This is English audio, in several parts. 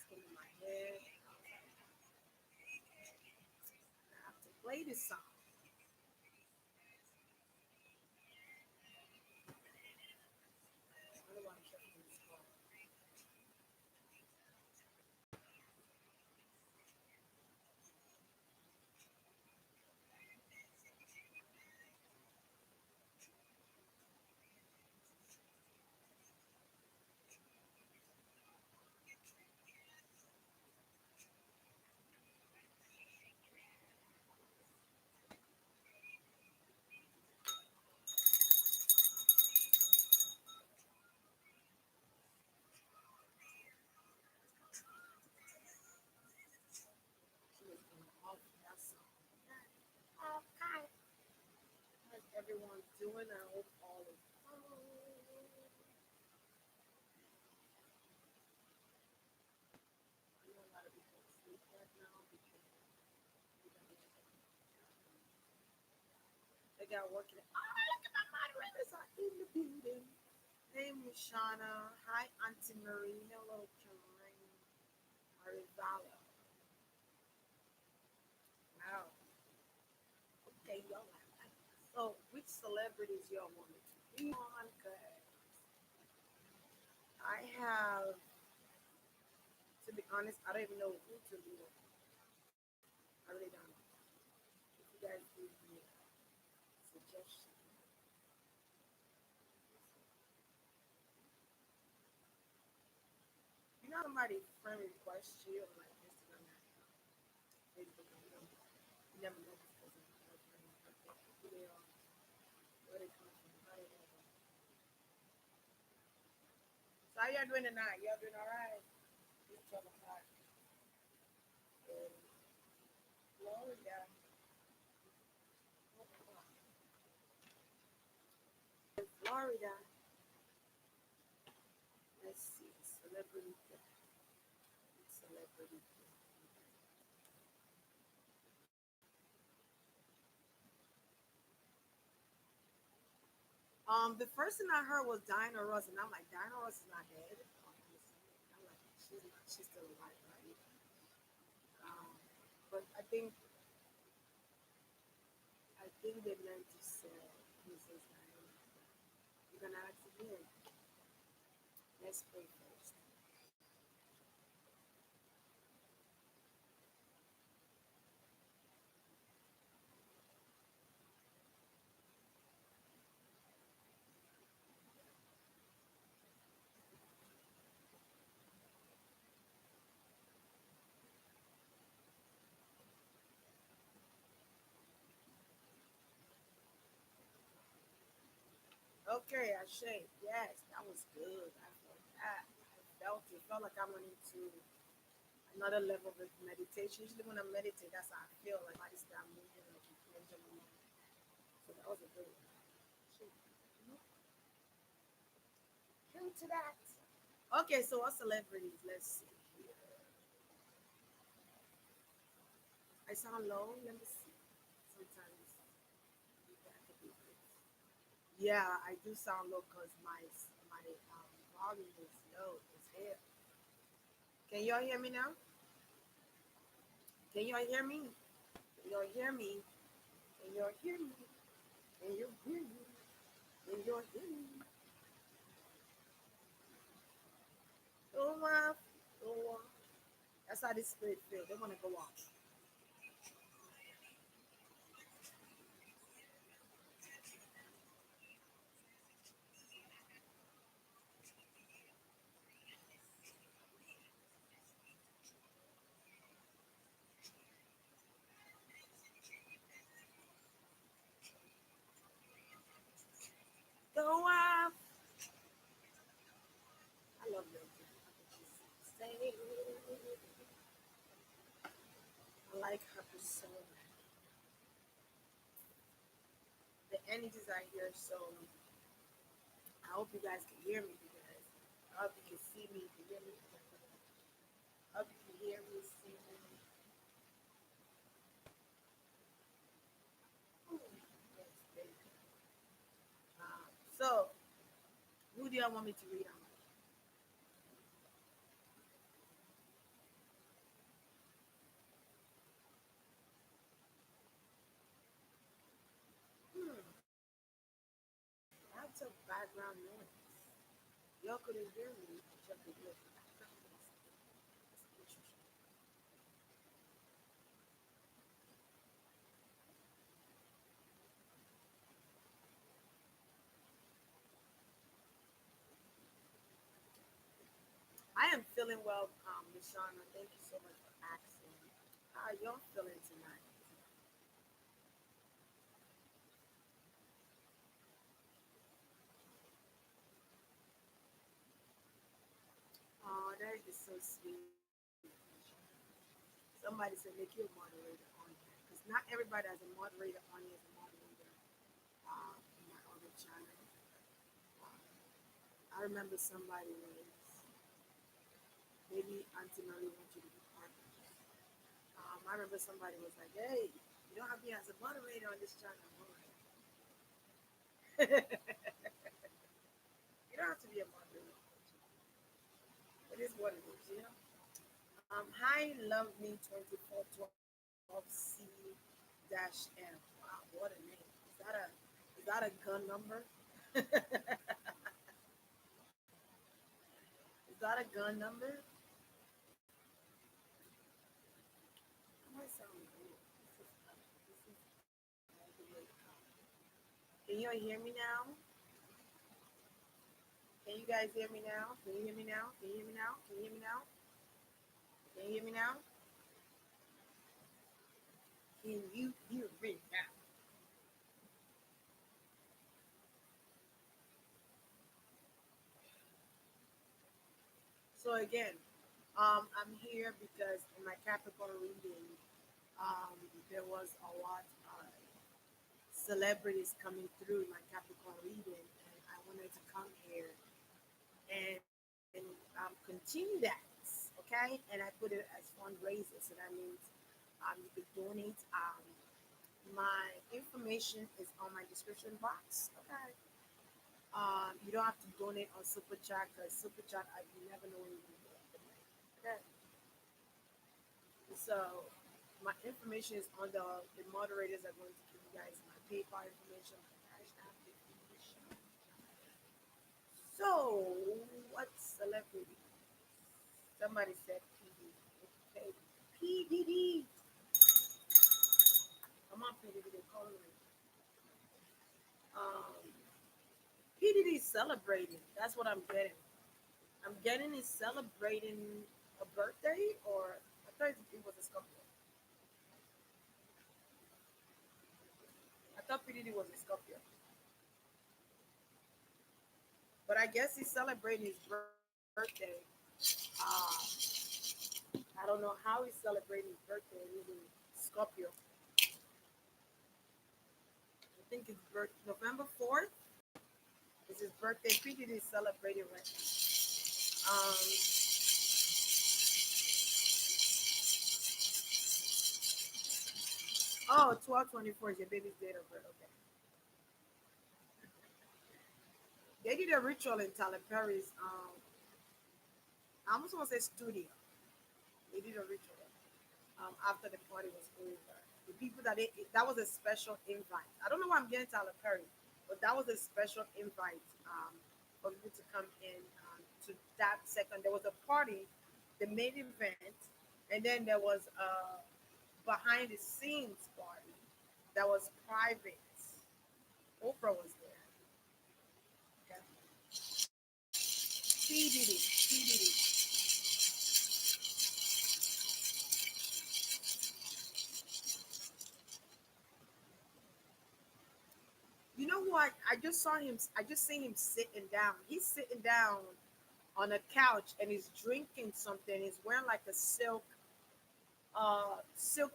came in my head. I have to play this song. I don't want to check this song. She was going off that song. Okay. How's everyone doing? I hope all is fine. I know a lot of people sleep right now because they got working. Oh, look at my moderators are in the building. Hey, Mushana. Hi, Auntie Marie. Hello, Karen. Arivala. Wow. Okay, y'all. So, which celebrities y'all wanted to be on? Cause I have, to be honest, I don't even know who to be on. I really don't know. If you guys give me a suggestion. You know, somebody friend request you on like Instagram or Facebook, and you never know because of their friend, who they are, where they come from, how they know. So, how y'all doing tonight? Y'all doing all right? It's 12 o'clock in Florida. In Florida. Let's see. Celebrity. Celebrity. The first thing I heard was Diana Ross, and I'm like, Diana Ross is not dead. I'm like, she's not. She's still alive, right? But I think they meant to say Mrs. Diana. You're gonna ask again. Let's pray first. Okay, Ashay. Yes, that was good. I felt that. I felt it. Felt like I went into another level of meditation. Usually when I meditate, that's how I feel. Like body start moving, like you cleanse your mind. So that was a good one. Shoot. True to that. Okay, so what celebrities? Let's see here. I sound low. Let me see. Sometimes that could be good. Yeah, I do sound low because my volume is low as hell. Can y'all hear me now? Can y'all hear me? Can y'all hear me? Can y'all hear me? Can you hear me? Can y'all hear me? Go off. Go off. That's how this spirit feels. They want to go off. Go off. I love your say. I like her persona. The energies are here, so I hope you guys can hear me because I hope you can see me, you can hear me. I hope you can hear me, see me. Ooh, yes, baby. So, who do y'all want me to read on? background noise. Y'all couldn't hear me, but y'all could hear the background noise. That's interesting. I am feeling well, Miss Shauna. Thank you so much for asking. How are y'all feeling tonight? Oh, that is so sweet. Somebody said make you a moderator on here because not everybody has a moderator on here as a moderator in my other channel. Um, I remember somebody was maybe Auntie Marie wants you to be part of it. I remember somebody was like, "Hey, you don't have me as a moderator on this channel." I'm like, you don't have to be a moderator. It is what it is, you know. Hi, love me 2412C dash M. Wow, what a name! Is that a gun number? Is that a gun number? That might sound weird. This is all the way up. Can you hear me now? Can you guys hear me now? Can you hear me now? Can you hear me now? Can you hear me now? Can you hear me now? Can you hear me now? So again, I'm here because in my Capricorn reading, um, there was a lot of celebrities coming through my Capricorn reading, and I wanted to come here and continue that. Okay, and I put it as fundraiser, so that means you could donate. My information is on my description box. Okay, you don't have to donate on Super Chat because Super Chat, you never know when you're going to get the money. Okay, so my information is on the moderators are going to give you guys my PayPal information, my cash app information. So, what celebrity? Somebody said PD. Okay, PDD. Come on, PDD, they're calling me. Um, PDD is celebrating. That's what I'm getting. I'm getting is celebrating a birthday, or I thought it was a Scorpio. I thought PDD was a Scorpio, but I guess he's celebrating his birthday. Uh, I don't know how he's celebrating his birthday. He's in Scorpio. I think it's November 4th is his birthday. PDD is celebrating right now. Oh, 12/24 is your baby's date of birth. Okay. They did a ritual in Tyler Perry's, I almost want to say studio. They did a ritual after the party was over. The people that was a special invite. I don't know why I'm getting Tyler Perry, but that was a special invite for people to come in to that second. There was a party, the main event, and then there was a behind the scenes party that was private. Oprah was there. Okay. CDD, CDD. You know who I just saw him? I just seen him sitting down. He's sitting down on a couch and he's drinking something. He's wearing like a silk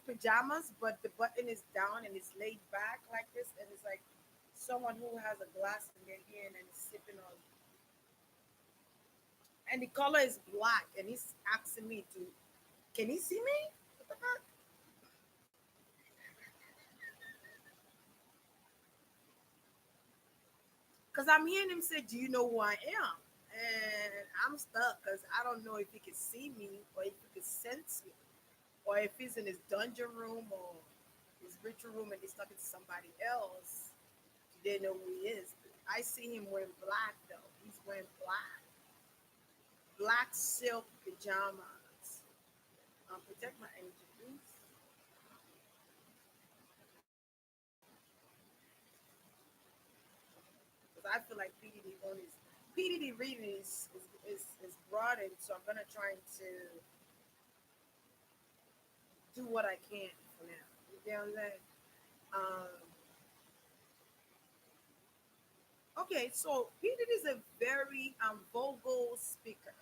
pajamas, but the button is down and it's laid back like this, and it's like someone who has a glass in their hand and is sipping on. And the color is black, and he's asking me to. Can he see me? What the fuck? Because I'm hearing him say, "Do you know who I am?" And I'm stuck because I don't know if he can see me or if he can sense me or if he's in his dungeon room or his ritual room and he's talking to somebody else. They know who he is. I see him wearing black though. He's wearing black silk pajamas. Protect my energy, please. Because I feel like PDD reading is broadened, so I'm gonna try to do what I can for now. You get what I'm saying? Um, okay, so PDD is a very vocal speaker.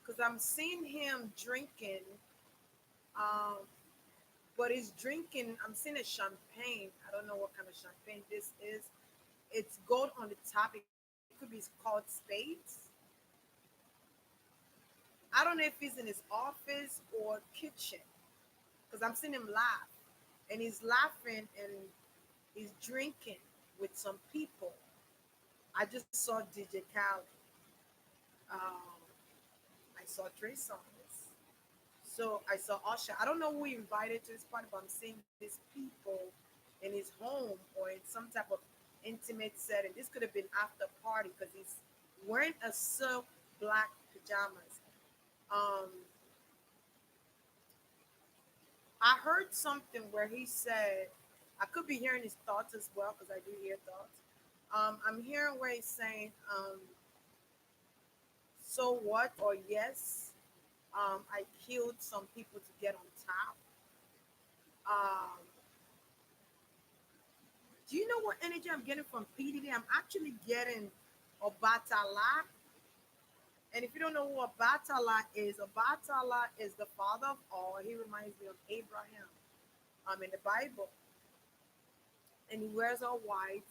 Because I'm seeing him drinking, um, but he's drinking. I'm seeing a champagne. I don't know what kind of champagne this is. It's gold on the top. It could be called spades. I don't know if he's in his office or kitchen because I'm seeing him laugh, and he's laughing and he's drinking with some people. I just saw DJ Khaled. Um, I saw Trey Songz. So I saw Usher. I don't know who he invited to this party, but I'm seeing these people in his home or in some type of intimate setting. This could have been after party because he's wearing a silk black pajamas. Um, I heard something where he said, I could be hearing his thoughts as well because I do hear thoughts. I'm hearing where he's saying, so what or yes, I killed some people to get on top. Um, do you know what energy I'm getting from PDD? I'm actually getting Obatala. And if you don't know who Obatala is the father of all. He reminds me of Abraham in the Bible. And he wears all white.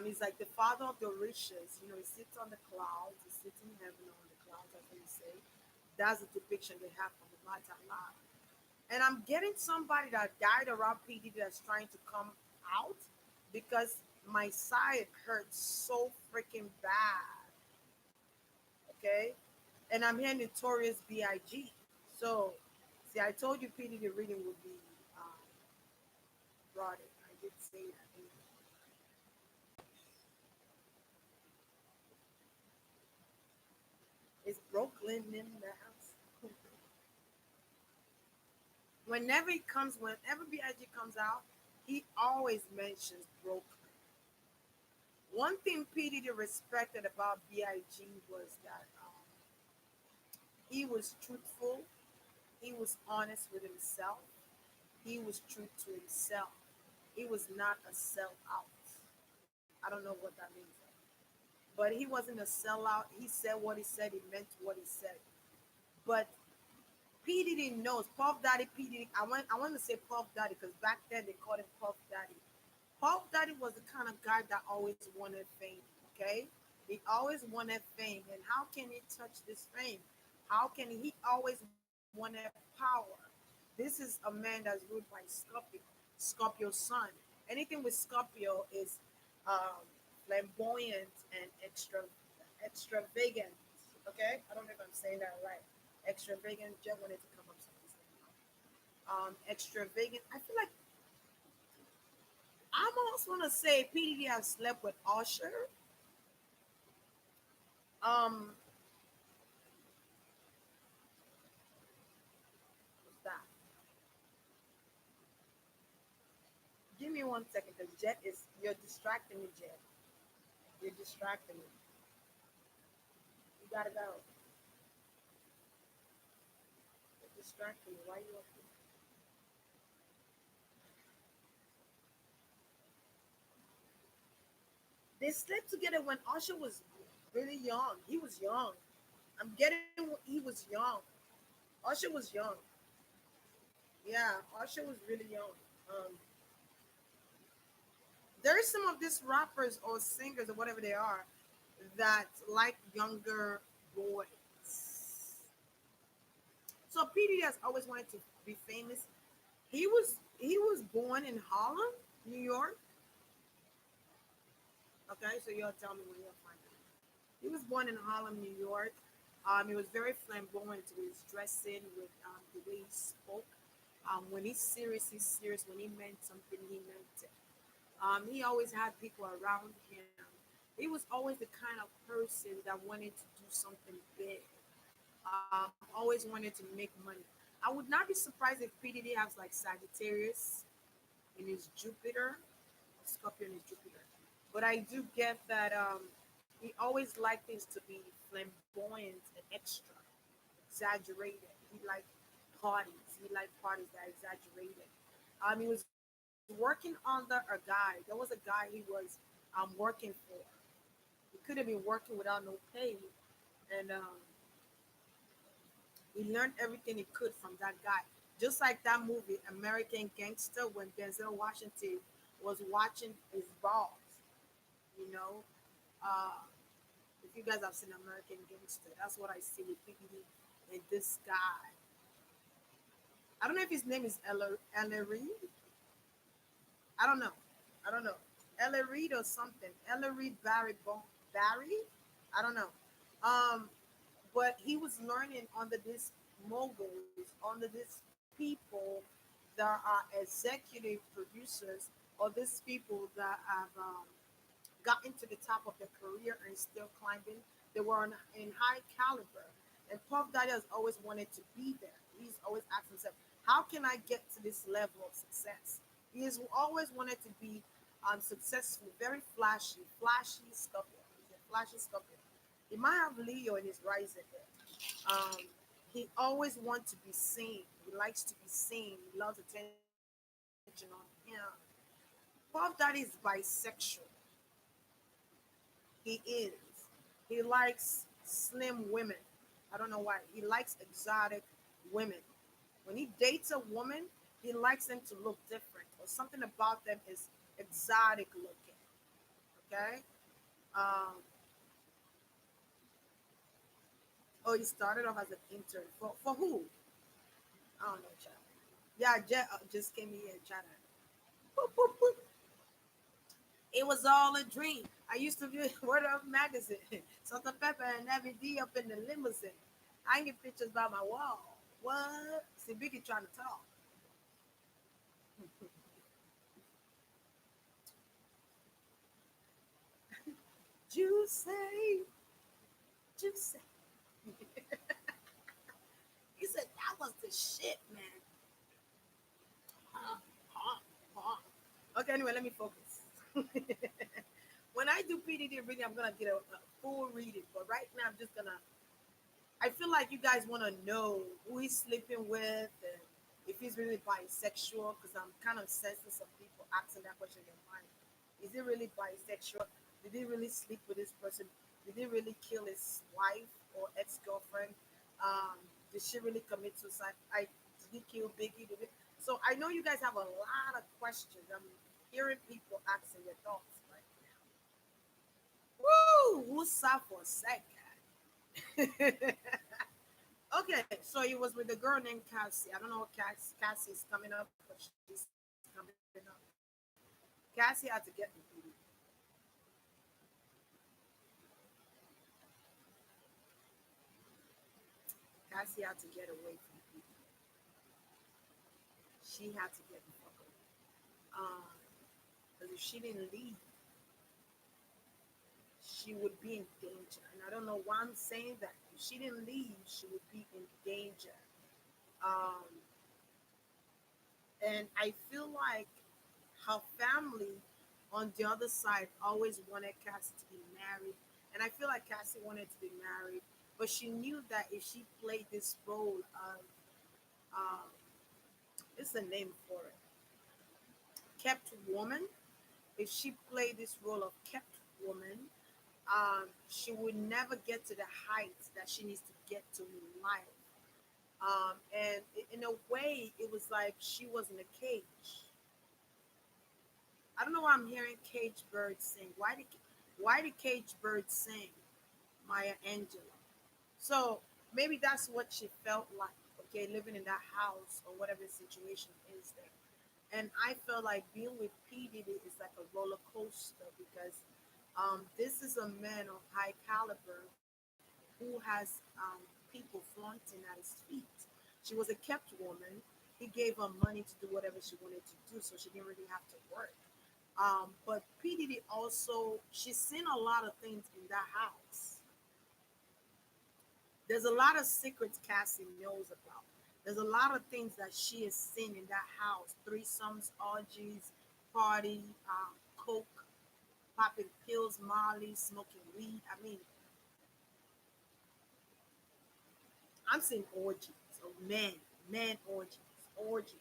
He's like the father of the riches. You know, he sits on the clouds. He sits in heaven on the clouds, as they say. That's the depiction they have of Obatala. And I'm getting somebody that died around PD that's trying to come out because my side hurts so freaking bad. Okay, and I'm here Notorious Big. So, see, I told you PD the reading would be um, brought in. I did say that. Is Brooklyn in the house? Whenever Big comes out, he always mentions Brooklyn. One thing P Diddy respected about Big was that he was truthful, he was honest with himself, he was true to himself. He was not a sellout. I don't know what that means, but he wasn't a sellout. He said what he said. He meant what he said. But P Diddy knows Puff Daddy. P Diddy. I want to say Puff Daddy because back then they called him Puff Daddy. Puff Daddy was the kind of guy that always wanted fame. Okay, he always wanted fame, and how can he touch this fame? How can he always wanted power? This is a man that's ruled by Scorpio, Scorpio's son. Anything with Scorpio is um, flamboyant and extravagant. Okay, I don't know if I'm saying that right. Extravagant. Jeff wanted to come up with something. Extravagant. I feel like I'm also gonna say PDD has slept with Usher. Um, what's that? Give me 1 second, because Jet is you're distracting me, Jet. You're distracting me. You gotta go. You're distracting me. Why you up here? They slept together when Usher was really young. He was young. I'm getting he was young. Usher was young. Yeah, Usher was really young. Um, there's some of these rappers or singers or whatever they are that like younger boys. So PD has always wanted to be famous. He was born in Harlem, New York. Okay, so you'll tell me when you'll find it. He was born in Harlem, New York. He was very flamboyant with his dressing, with the way he spoke. When he's serious, he's serious. When he meant something, he meant it. He always had people around him. He was always the kind of person that wanted to do something big. Always wanted to make money. I would not be surprised if PDD has like Sagittarius in his Jupiter, Scorpio in his Jupiter. But I do get that he always liked things to be flamboyant and extra, exaggerated. He liked parties. He liked parties that exaggerated. He was working under a guy. There was a guy he was working for. He could have been working without no pay, and he learned everything he could from that guy. Just like that movie, American Gangster, when Denzel Washington was watching his boss. You know, uh, if you guys have seen American Gangster, that's what I see with PPD and this guy. I don't know if his name is Ellery. I don't know. I don't know. Ella Reed or something. Ella Reed Barry? I don't know. Um, but he was learning under these moguls, under these people that are executive producers, or these people that have gotten to the top of their career and still climbing. They were in high caliber. And Puff Daddy has always wanted to be there. He's always asked himself, how can I get to this level of success? He has always wanted to be successful, very flashy, flashy stuff. He's a flashy stuff. He might have Leo in his rising there. Um, he always wants to be seen. He likes to be seen. He loves attention on him. Puff Daddy is bisexual. He is. He likes slim women. I don't know why. He likes exotic women. When he dates a woman, he likes them to look different, or something about them is exotic looking. Okay. Um, oh, he started off as an intern for who? I don't know, child. Yeah, just came here and chatted. Boop, boop, boop. It was all a dream. I used to be Word Up magazine, Salt and Pepper and Every D up in the limousine. I get pictures by my wall. What? See, Biggie trying to talk. Juicy, juicy. He said that was the shit, man. Huh, huh, huh. Okay, anyway, let me focus. When I do PDD reading, I'm gonna get a full reading, but right now I'm just gonna. I feel like you guys want to know who he's sleeping with and if he's really bisexual, because I'm kind of sensing some people asking that question in their mind. Is he really bisexual? Did he really sleep with this person? Did he really kill his wife or ex girlfriend? Did she really commit suicide? Did he kill Biggie? So I know you guys have a lot of questions. I'm hearing people asking their thoughts right now. Woo! Who's up for a second? Okay, so he was with a girl named Cassie. I don't know what Cassie's coming up, but she's coming up. Cassie had to get me. Cassie had to get away from people. She had to get the fuck away. Because if she didn't leave, she would be in danger. And I don't know why I'm saying that. If she didn't leave, she would be in danger. Um, and I feel like her family on the other side always wanted Cassie to be married. And I feel like Cassie wanted to be married, but she knew that if she played this role of, um, it's a name for it, kept woman, if she played this role of kept woman, she would never get to the heights that she needs to get to in life. And in a way, it was like she was in a cage. I don't know why I'm hearing cage birds sing. Why did cage birds sing? Maya Angelou. So maybe that's what she felt like. Okay, living in that house or whatever the situation is there. And I felt like being with P Diddy is like a roller coaster because this is a man of high caliber who has people flaunting at his feet. She was a kept woman. He gave her money to do whatever she wanted to do, so she didn't really have to work. But P Diddy also, she's seen a lot of things in that house. There's a lot of secrets Cassie knows about. There's a lot of things that she has seen in that house: threesomes, orgies, party, coke, popping pills, Molly, smoking weed. I mean, I'm seeing orgies of men orgies,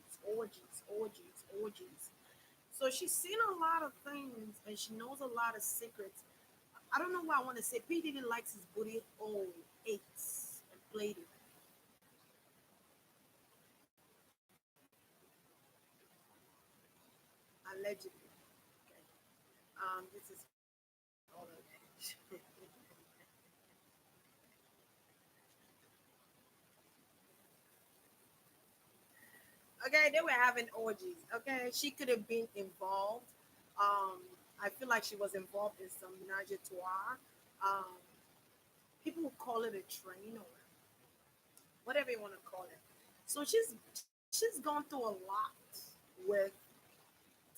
orgies. So she's seen a lot of things and she knows a lot of secrets. I don't know why I want to say P. Diddy likes his booty all eights and played it. Allegedly. Okay. This is all alleged. Okay, they were having orgies. Okay, she could have been involved. Um, I feel like she was involved in some menage a trois. Um, People would call it a train or whatever you want to call it. So she's gone through a lot with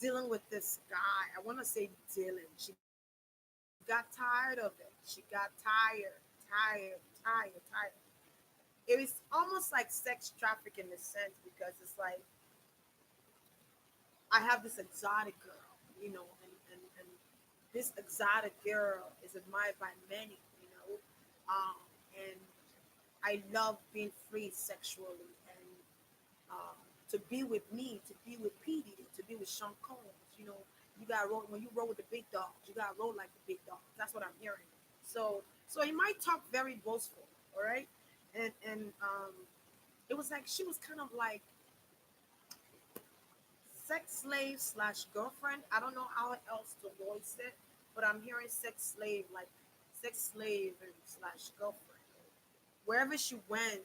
dealing with this guy. I want to say Dylan. She got tired of it. She got tired. It was almost like sex trafficking in a sense because it's like I have this exotic girl, and this exotic girl is admired by many. Um, and I love being free sexually and to be with me, to be with Petey, to be with Sean Combs. You got to roll when you roll with the big dogs. You got to roll like the big dogs. That's what I'm hearing. So he might talk very boastful, all right, and it was like she was kind of like sex slave slash girlfriend. I don't know how else to voice it, but I'm hearing sex slave like sex slave and slash girlfriend. Wherever she went,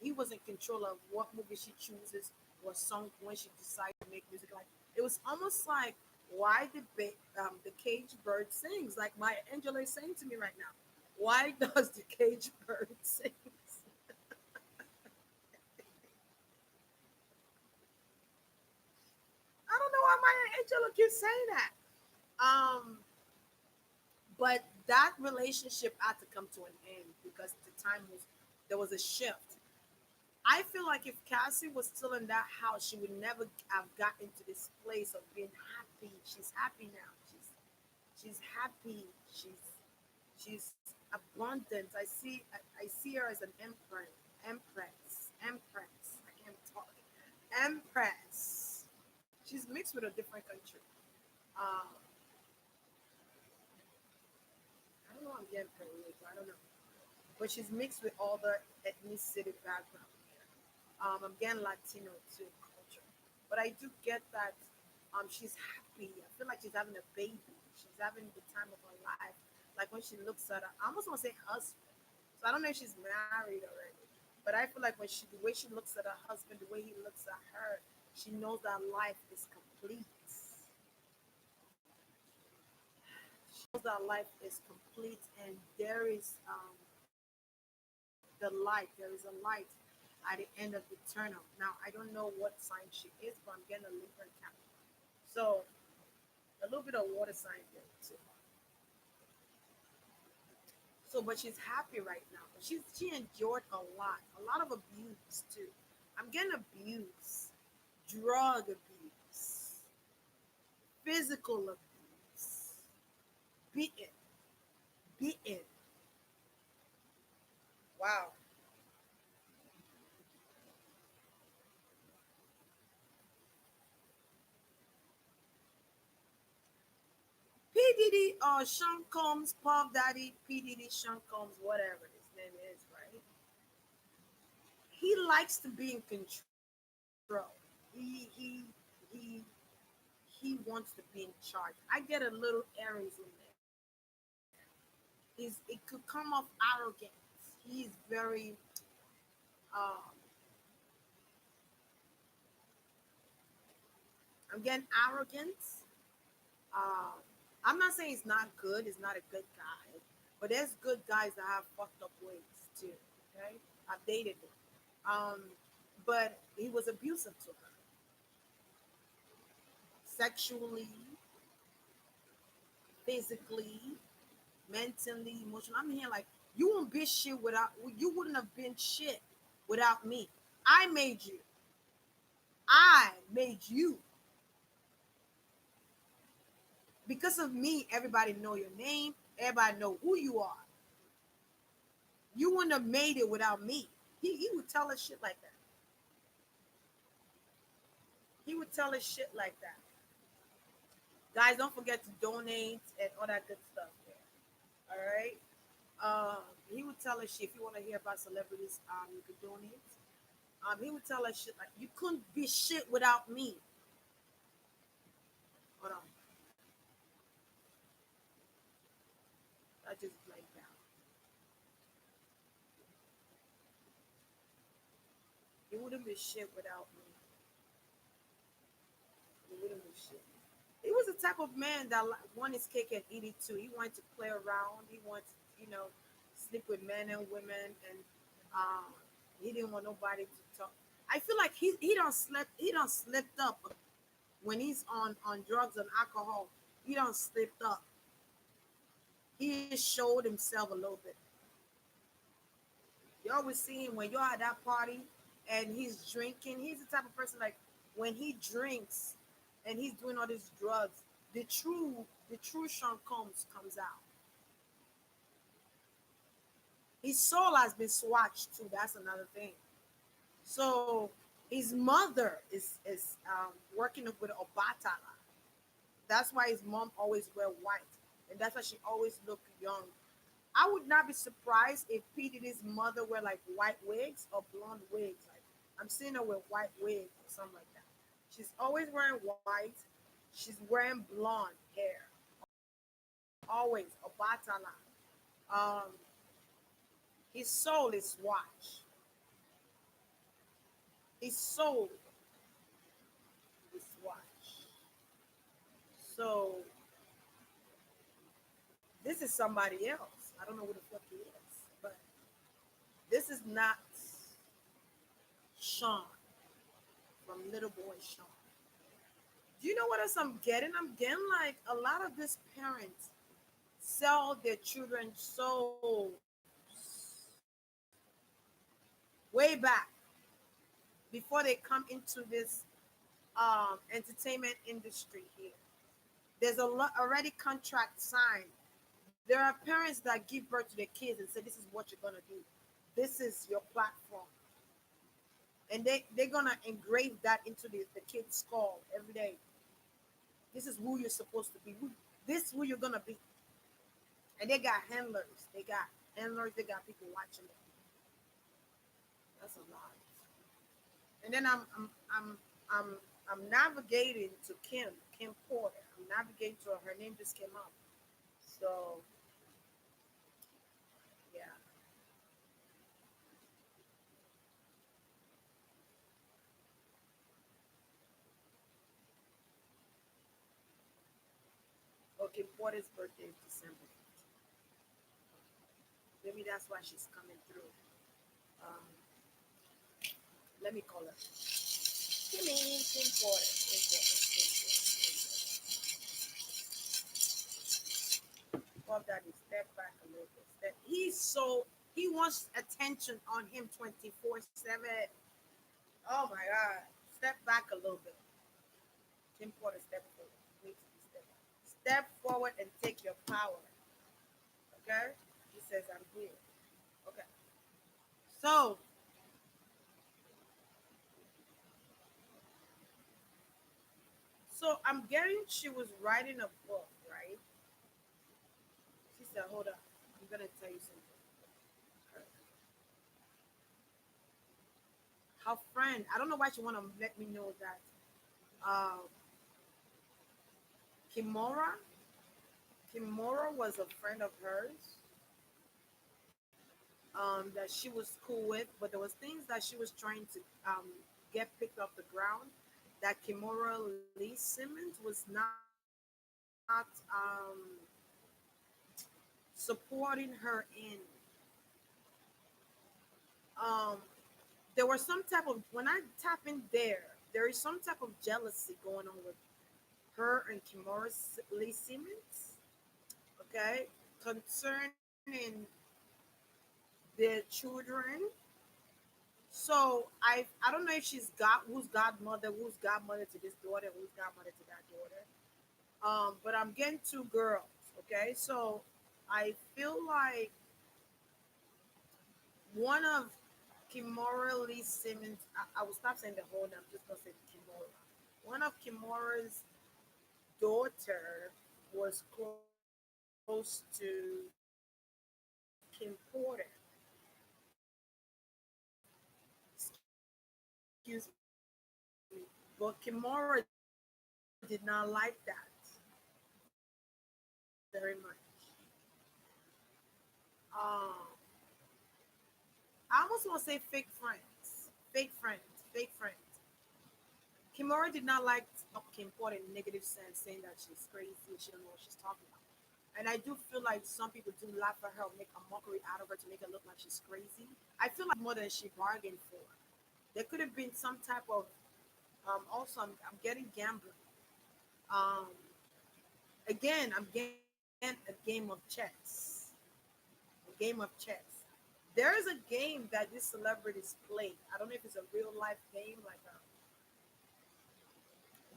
he was in control of what movie she chooses or song when she decides to make music. Like it was almost like why did the cage bird sings? Like my Angela is saying to me right now. Why does the cage bird sing? I don't know why my Angela keeps saying that. Um, but that relationship had to come to an end because the time was there was a shift. I feel like if Cassie was still in that house, she would never have gotten to this place of being happy. She's happy now. She's happy. She's abundant. I see her as an empress. I can't talk. Empress. She's mixed with a different country. Um, I don't know. I'm getting Peru. I don't know, but she's mixed with all the ethnicity background here. I'm getting Latino too culture, but I do get that she's happy. I feel like she's having a baby. She's having the time of her life. Like when she looks at her, I almost want to say husband. So I don't know if she's married already, but I feel like when the way she looks at her husband, the way he looks at her, she knows that life is complete. She knows that life is complete, and there is the light. There is a light at the end of the tunnel. Now I don't know what sign she is, but I'm getting a Libra and Capricorn. So a little bit of water sign there too. So, but she's happy right now. But she endured a lot of abuse too. I'm getting abuse, drug abuse, physical abuse, beaten, beaten. Wow. P Diddy or Sean Combs, Puff Daddy, P Diddy, Sean Combs, whatever his name is, right? He likes to be in control. He he he he wants to be in charge. I get a little Aries in there. It could come off arrogance. He's very um I'm getting arrogance. Um I'm not saying he's not good, he's not a good guy, but there's good guys that have fucked up ways too. Okay? I've dated him. Um but he was abusive to her sexually, physically, mentally, emotionally. I'm here like you won't be shit without you wouldn't have been shit without me. I made you. I made you. Because of me, everybody know your name. Everybody know who you are. You wouldn't have made it without me. He would tell us shit like that. He would tell us shit like that. Guys, don't forget to donate and all that good stuff there. All right. He would tell us shit. If you want to hear about celebrities, you could donate. He would tell us shit like you couldn't be shit without me. Hold on. I just blanked out. He wouldn't be shit without me. He wouldn't be shit. He was the type of man that wanted his cake and eat it too. He wanted to play around. He wanted to, sleep with men and women, and um, he didn't want nobody to talk. I feel like he don't slipped up when he's on drugs and alcohol. He don't slipped up. He showed himself a little bit. You always see him when you're at that party and he's drinking. He's the type of person like when he drinks and he's doing all these drugs, the true Sean comes out. His soul has been swatched too. That's another thing. So his mother is working with Obatala. That's why his mom always wear white, and that's why she always look young. I would not be surprised if P Diddy's mother wear like white wigs or blonde wigs. Like I'm seeing her with white wig or something like that. She's always wearing white. She's wearing blonde hair. Always Obatala. Um, his soul is watch. His soul is watch. So this is somebody else. I don't know who the fuck he is, but this is not Sean from Little Boy Sean. Do you know what else I'm getting? I'm getting like a lot of these parents sell their children souls way back before they come into this entertainment industry here. There's a lot already contract signed. There are parents that give birth to their kids and say, "This is what you're gonna do. This is your platform," and they're gonna engrave that into the kid's skull every day. This is who you're supposed to be. This is who you're gonna be. And they got handlers. They got handlers. They got people watching them. That's a lot. And then I'm I'm navigating to Kim Porter. I'm navigating to her. Her name just came up. So yeah. Okay, Porter's birthday is December 8th. Maybe that's why she's coming through. Um, let me call her. Kimmy, Kim Porter, Kim Porter, Kim Porter, Kim Porter. Love that he step back a little bit. He wants attention on him 24/7. Oh my God. Step back a little bit. Kim Porter, step forward. Needs to be step forward and take your power. Okay? He says, I'm here. Okay. So I'm getting she was writing a book, right? She said, hold up. I'm gonna tell you something. Her friend, I don't know why she wanna let me know that uh Kimora Kimora was a friend of hers that she was cool with, but there was things that she was trying to get picked off the ground that Kimora Lee Simmons was not supporting her in. Um, there was some type of when I tap in there is some type of jealousy going on with her and Kimora Lee Simmons. Okay, concerning their children. So I don't know if she's got who's godmother to this daughter, who's godmother to that daughter. But I'm getting two girls. Okay, so I feel like one of Kimora Lee Simmons. I will stop saying the whole name. I'm just gonna say Kimora. One of Kimora's daughter was close to Kim Porter. Excuse me, but Kimora did not like that very much. Um, I almost want to say fake friends. Kimura did not like Kim Porter in a negative sense, saying that she's crazy, she don't know what she's talking about. And I do feel like some people do laugh at her, or make a mockery out of her to make her look like she's crazy. I feel like more than she bargained for. There could have been some type of also I'm getting gambling. Um, again, I'm getting a game of chess. A game of chess. There is a game that these celebrities play. I don't know if it's a real life game, like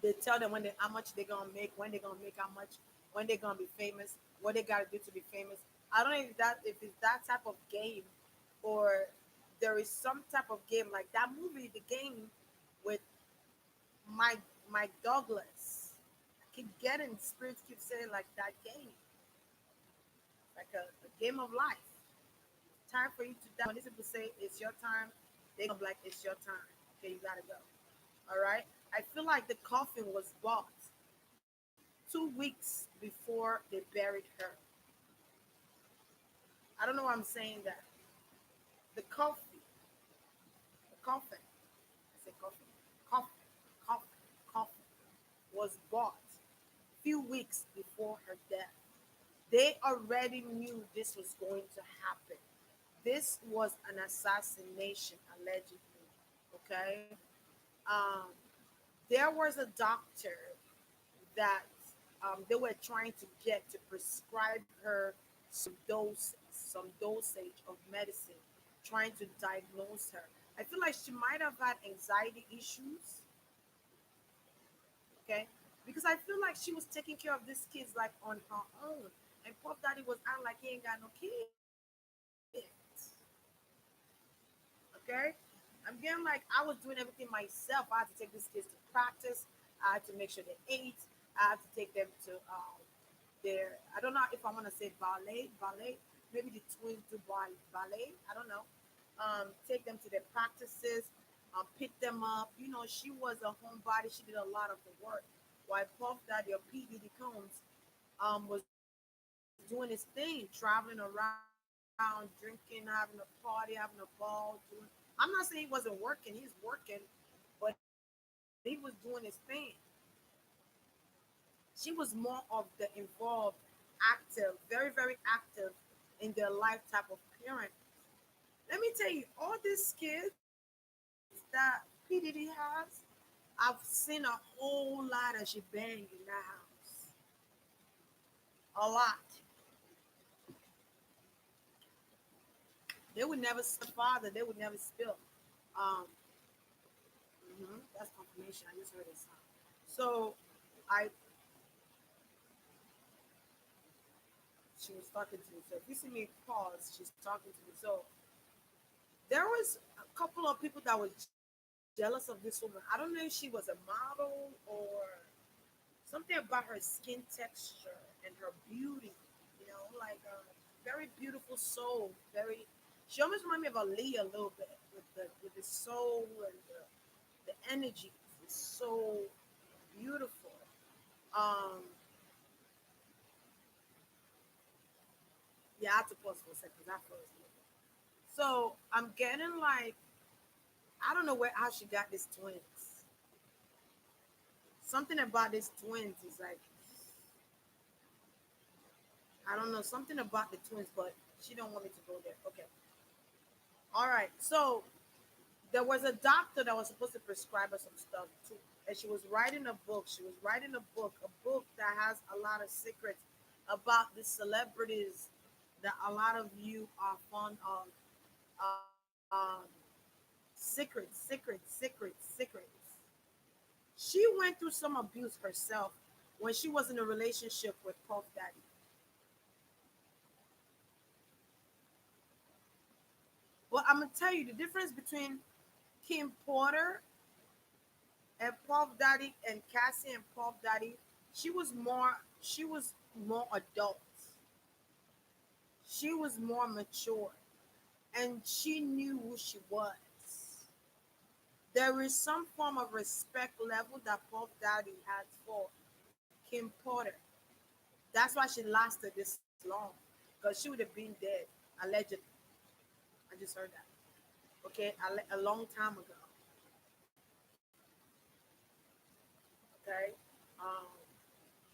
they tell them how much they're gonna make, when they're gonna make how much, when they're gonna be famous, what they gotta do to be famous. I don't know if it's that type of game, or there is some type of game like that movie, the game with Mike Mike Douglas. I keep getting spirits keep saying like that game, like a game of life. Time for you to die. When these people say it's your time, they gonna be like it's your time. Okay, you gotta go. All right. I feel like the coffin was bought 2 weeks before they buried her. I don't know why I'm saying that. The coffin, the coffin, I say coffin, coffin, coffin, coffin was bought few weeks before her death. They already knew this was going to happen. This was an assassination, allegedly. Okay. Um, there was a doctor that they were trying to get to prescribe her some dosage of medicine, trying to diagnose her. I feel like she might have had anxiety issues, okay? Because I feel like she was taking care of these kids like on her own. And Puff Daddy was acting like he ain't got no kids. Okay? I'm getting like I was doing everything myself. I had to take these kids to practice. I had to make sure they ate. I had to take them to their I don't know if I want to say ballet. Maybe the twins do ballet. I don't know. Take them to their practices, pick them up. You know, she was a homebody. She did a lot of the work. While Puff Daddy or P Diddy Combs was doing his thing, traveling around, drinking, having a party, having a ball. Doing. I'm not saying he wasn't working. He's working, but he was doing his thing. She was more of the involved, active, very, very active in their life type of parent. Let me tell you, all these kids that P. Diddy has, I've seen a whole lot of shebang in that house. A lot. They would never father, they would never spill. Um, that's confirmation. I just heard it sound. So I she was talking to me. So if you see me pause, she's talking to me. So there was a couple of people that was jealous of this woman. I don't know if she was a model or something about her skin texture and her beauty. You know, like a very beautiful soul. Very. She almost reminded me of Aaliyah a little bit with the soul and the energy. It's so beautiful. Um, yeah, I had to pause for a second because I froze a little bit. So I'm getting like I don't know where how she got these twins. Something about these twins is like I don't know something about the twins, but she don't want me to go there. Okay, all right. So there was a doctor that was supposed to prescribe her some stuff too, and she was writing a book. She was writing a book that has a lot of secrets. about the celebrities that a lot of you are fond of. Secrets. She went through some abuse herself when she was in a relationship with Puff Daddy. But I'm gonna tell you the difference between Kim Porter and Puff Daddy and Cassie and Puff Daddy. She was more adult. She was more mature, and she knew who she was. There is some form of respect level that Puff Daddy had for Kim Porter. That's why she lasted this long, because she would have been dead allegedly. I just heard that. Okay, a long time ago. Okay, um,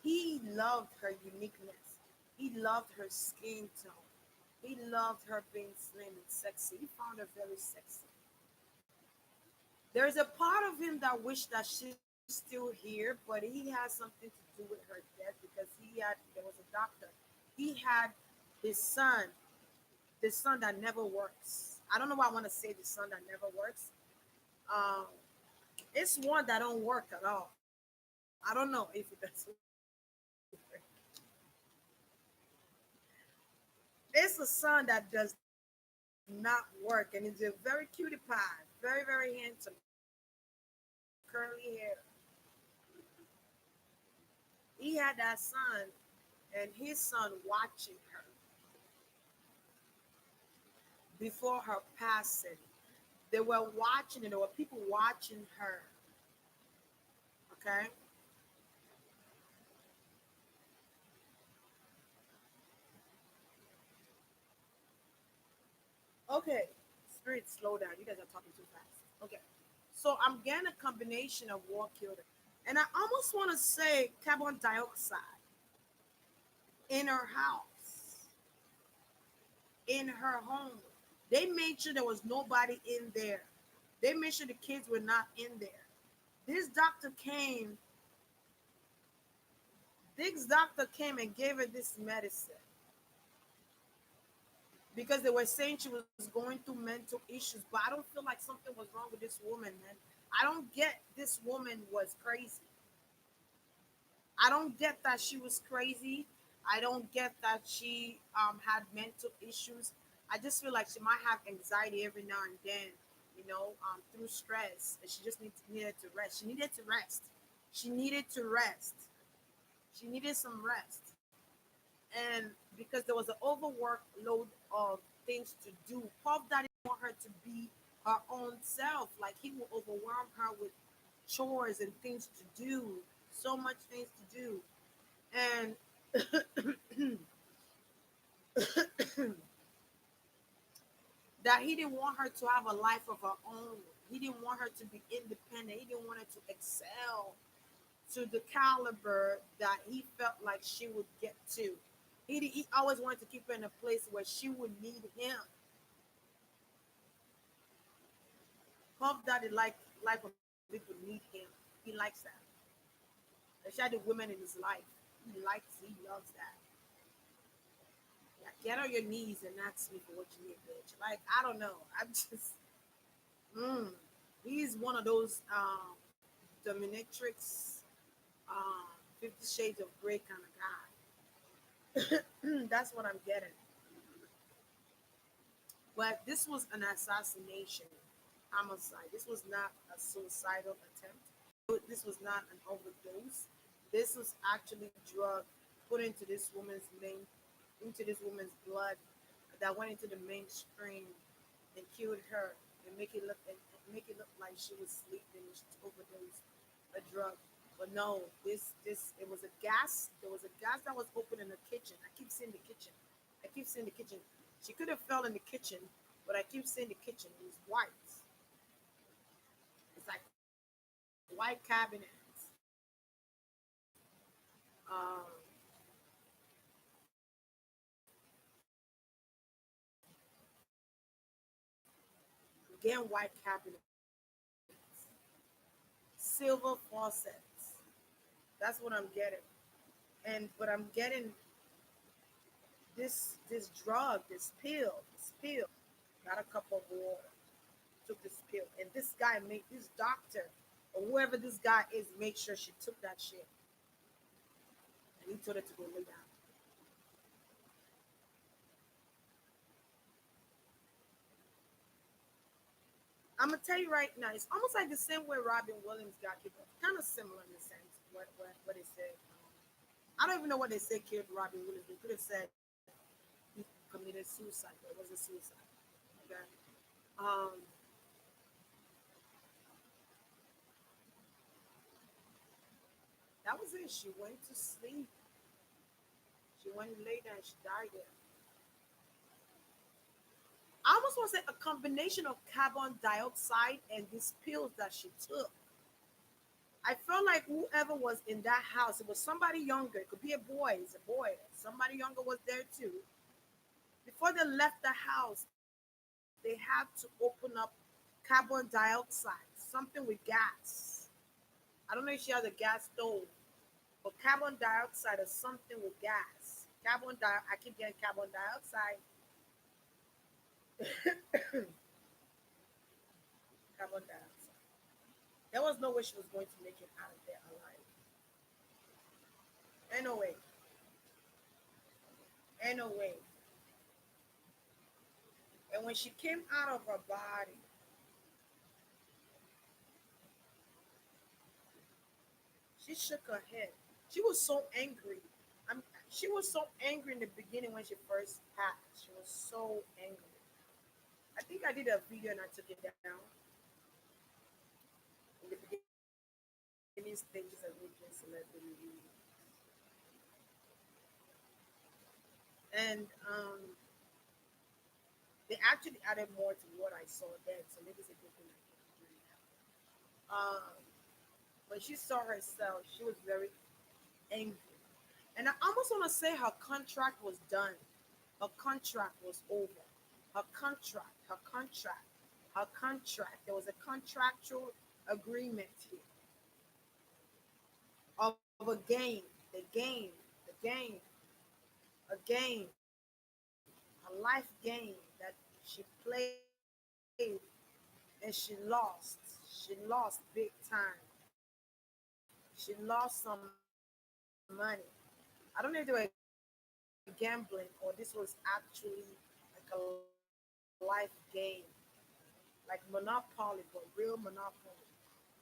he loved her uniqueness. He loved her skin tone. He loved her being slim and sexy. He found her very sexy. There's a part of him that wished that she's still here, but he has something to do with her death because there was a doctor. He had his son, the son that never works. I don't know why I want to say the son that never works. Um, it's one that don't work at all. I don't know if it does work. It's a son that does not work, and he's a very cutie pie, very very handsome, curly hair. He had that son, and his son watching her before her passing. They were watching it. There were people watching her. Okay. Okay. Spirit, slow down. You guys are talking too fast. Okay. So I'm getting a combination of war killer. And I almost want to say carbon dioxide in her house, in her home. They made sure there was nobody in there. They made sure the kids were not in there. This doctor came, this doctor came and gave her this medicine because they were saying she was going through mental issues. But I don't feel like something was wrong with this woman, man. I don't get this woman was crazy. I don't get that she was crazy. I don't get that she had mental issues. I just feel like she might have anxiety every now and then, through stress. And she just needed to rest. She needed to rest. She needed to rest. She needed some rest. And because there was an overworkload of things to do, Puff Daddy want her to be her own self. Like he will overwhelm her with chores and things to do, so much things to do. And that he didn't want her to have a life of her own. He didn't want her to be independent. He didn't want her to excel to the caliber that he felt like she would get to. He always wanted to keep her in a place where she would need him. Puff Daddy like when people need him. He likes that. Especially the women in his life. He loves that. Like, get on your knees and ask me for what you need, bitch. Like, I don't know. I'm just, mm, he's one of those dominatrix, 50 Shades of Grey kind of guy. That's what I'm getting. But this was an assassination, homicide. This was not a suicidal attempt. This was not an overdose. This was actually drug put into this woman's blood that went into the mainstream and killed her and make it look like she was sleeping and she overdosed a drug. But no, this it was a gas. There was a gas that was open in the kitchen. I keep seeing the kitchen. I keep seeing the kitchen. She could have fell in the kitchen, but I keep seeing the kitchen. It was white. It's like white cabinets. Um, Again, white cabinets, silver faucets. That's what I'm getting. But I'm getting this drug, this pill, got a cup of water, took this pill, and this guy made this doctor or whoever this guy is made sure she took that shit, and he told her to go lay down. I'm gonna tell you right now, it's almost like the same way Robin Williams got killed, kind of similar in the sense what they said. I don't even know what they said killed Robin Williams. They could have said he committed suicide, but it wasn't suicide. Okay. Um, that was it. She went to sleep. She went later and she died there. I almost want to say a combination of carbon dioxide and these pills that she took. I felt like whoever was in that house, it was somebody younger. It could be a boy. It's a boy. Somebody younger was there too. Before they left the house, they had to open up carbon dioxide, something with gas. I don't know if she has a gas stove, but carbon dioxide is something with gas. I keep getting carbon dioxide. Carbon dioxide. There was no way she was going to make it out of there alive. Anyway, anyway. And when she came out of her body, she shook her head. She was so angry. She was so angry in the beginning when she first passed. She was so angry. I think I did a video and I took it down in the beginning stages of making celebrity reviews. And they actually added more to what I saw then, so maybe it's a good thing I can do now. When she saw herself, she was very angry. And I almost want to say her contract was done. Her contract was over. Her contract. There was a contractual agreement here of a game, the game, a game, a life game that she played and she lost. She lost big time. She lost some money. I don't know if they were gambling or this was actually like a life game, like Monopoly, but real Monopoly,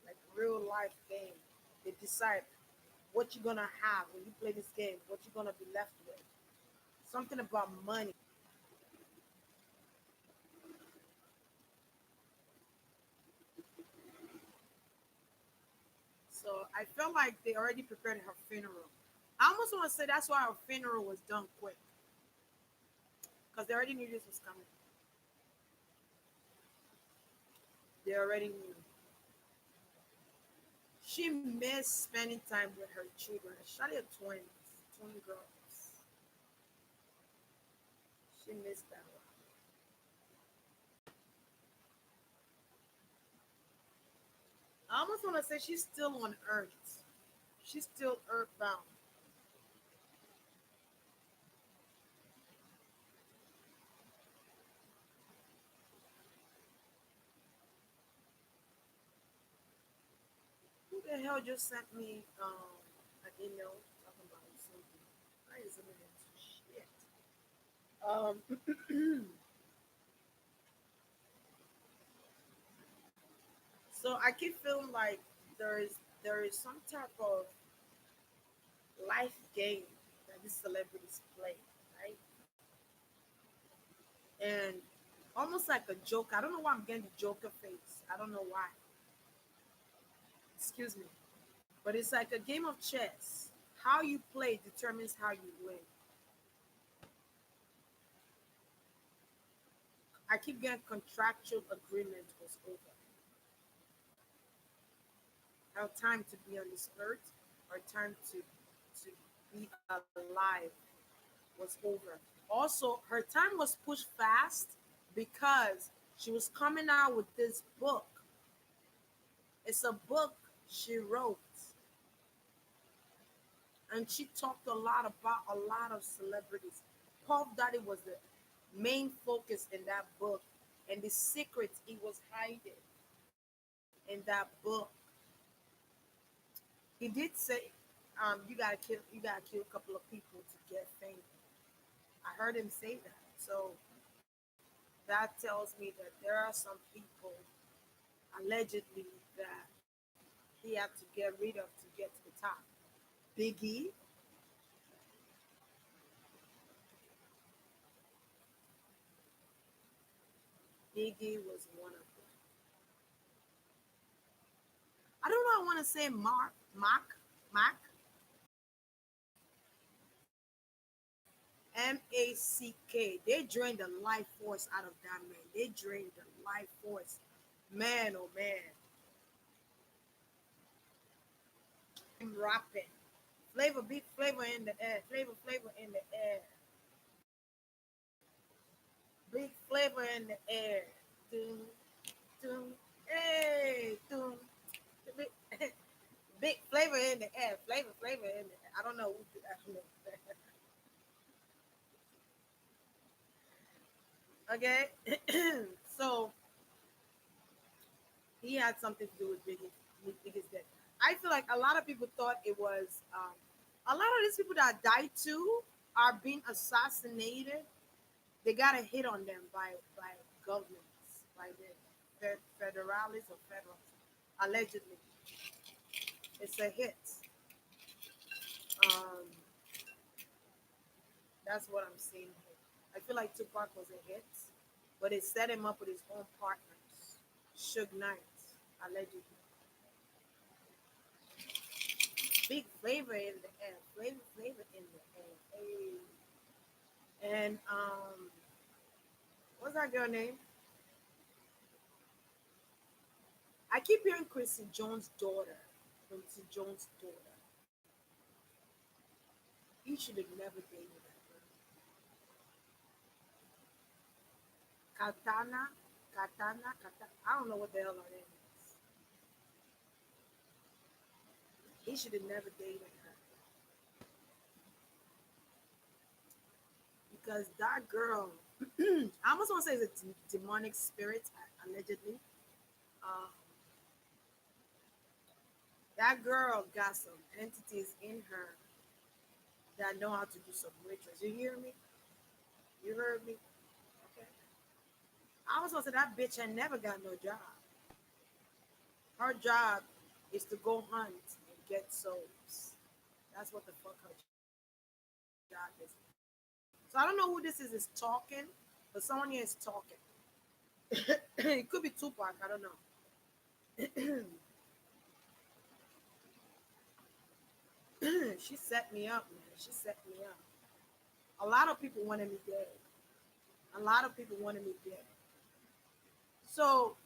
like real life game. They decide what you're gonna have when you play this game, what you're gonna be left with. Something about money. So I felt like they already prepared her funeral. I almost want to say that's why her funeral was done quick because they already knew this was coming. They already knew. She missed spending time with her children. Shadi had twin girls. She missed that one. I almost want to say she's still on Earth. She's still earthbound. Who the hell just sent me an email talking about something? I ain't zooming into shit. So I keep feeling like there is some type of life game that these celebrities play, right? And almost like a joke. I don't know why I'm getting the Joker face. I don't know why. Excuse me. But it's like a game of chess. How you play determines how you win. I keep getting contractual agreement was over. Our time to be on this earth, our time to be alive was over. Also, her time was pushed fast because she was coming out with this book. It's a book she wrote, and she talked a lot about a lot of celebrities. Puff Daddy was the main focus in that book, and the secrets he was hiding in that book. He did say, you gotta kill a couple of people to get fame. I heard him say that. So that tells me that there are some people allegedly that he had to get rid of to get to the top. Biggie, Biggie was one of them. I don't know. I want to say Mac, Mack. They drained the life force out of that man. They drained the life force. Man, oh man. I'm rapping. Flavor, big flavor in the air. Flavor in the air. Big flavor in the air. Doom, doom, hey, doom. Big, big flavor in the air. Flavor in the air. I don't know. I don't know. Okay. So he had something to do with Biggie's death. I feel like a lot of people thought it was a lot of these people that died too are being assassinated. They got a hit on them by governments, by the federalists or federals. Allegedly, it's a hit. Um, that's what I'm seeing here. I feel like Tupac was a hit, but it set him up with his own partners. Suge Knight, allegedly. Big flavor in the air. Flavor in the air. Hey. And what's that girl name? I keep hearing Quincy Jones' daughter. Quincy Jones' daughter. He should have never dated that girl. Katana, Katana. I don't know what the hell her name is. He should have never dated her because that girl. I almost want to say it's a demonic spirit, allegedly. Uh, that girl got some entities in her that know how to do some rituals. You hear me? You heard me? Okay. I was gonna say that bitch ain't never got no job. Her job is to go hunt and get souls. That's what the fuck her job is. So I don't know who this is talking, but someone here is talking. It could be Tupac. I don't know. She set me up, man. She set me up. A lot of people wanted me dead. A lot of people wanted me dead. So,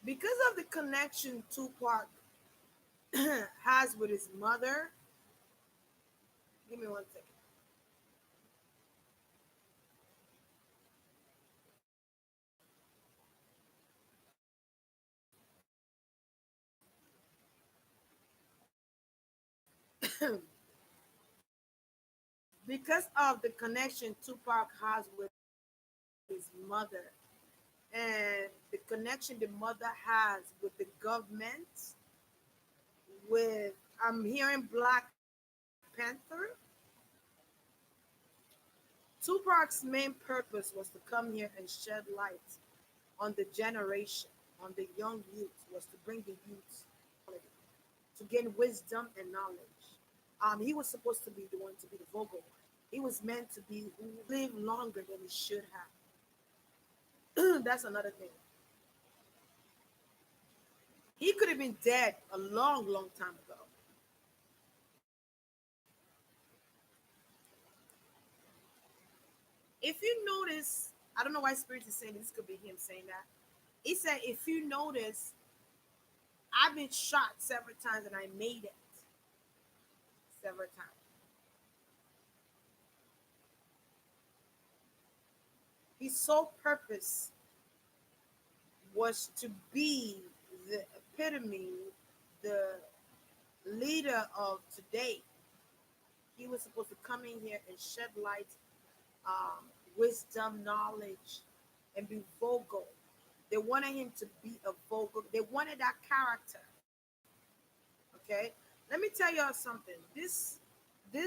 because of the connection Tupac has with his mother, give me one second. Because of the connection Tupac has with his mother and the connection the mother has with the government, with I'm hearing Black Panther. Tupac's main purpose was to come here and shed light on the generation, on the young youth, was to bring the youth to gain wisdom and knowledge. He was supposed to be the one to be the vocal one. He was meant to be who lived longer than he should have. That's another thing. He could have been dead a long, long time ago. If you notice, I don't know why Spirit is saying this, could be him saying that. He said, if you notice, I've been shot several times and I made it several times. His sole purpose was to be the epitome, the leader of today. He was supposed to come in here and shed light, um, wisdom, knowledge, and be vocal. They wanted him to be a vocal. They wanted that character. Okay, let me tell y'all something. This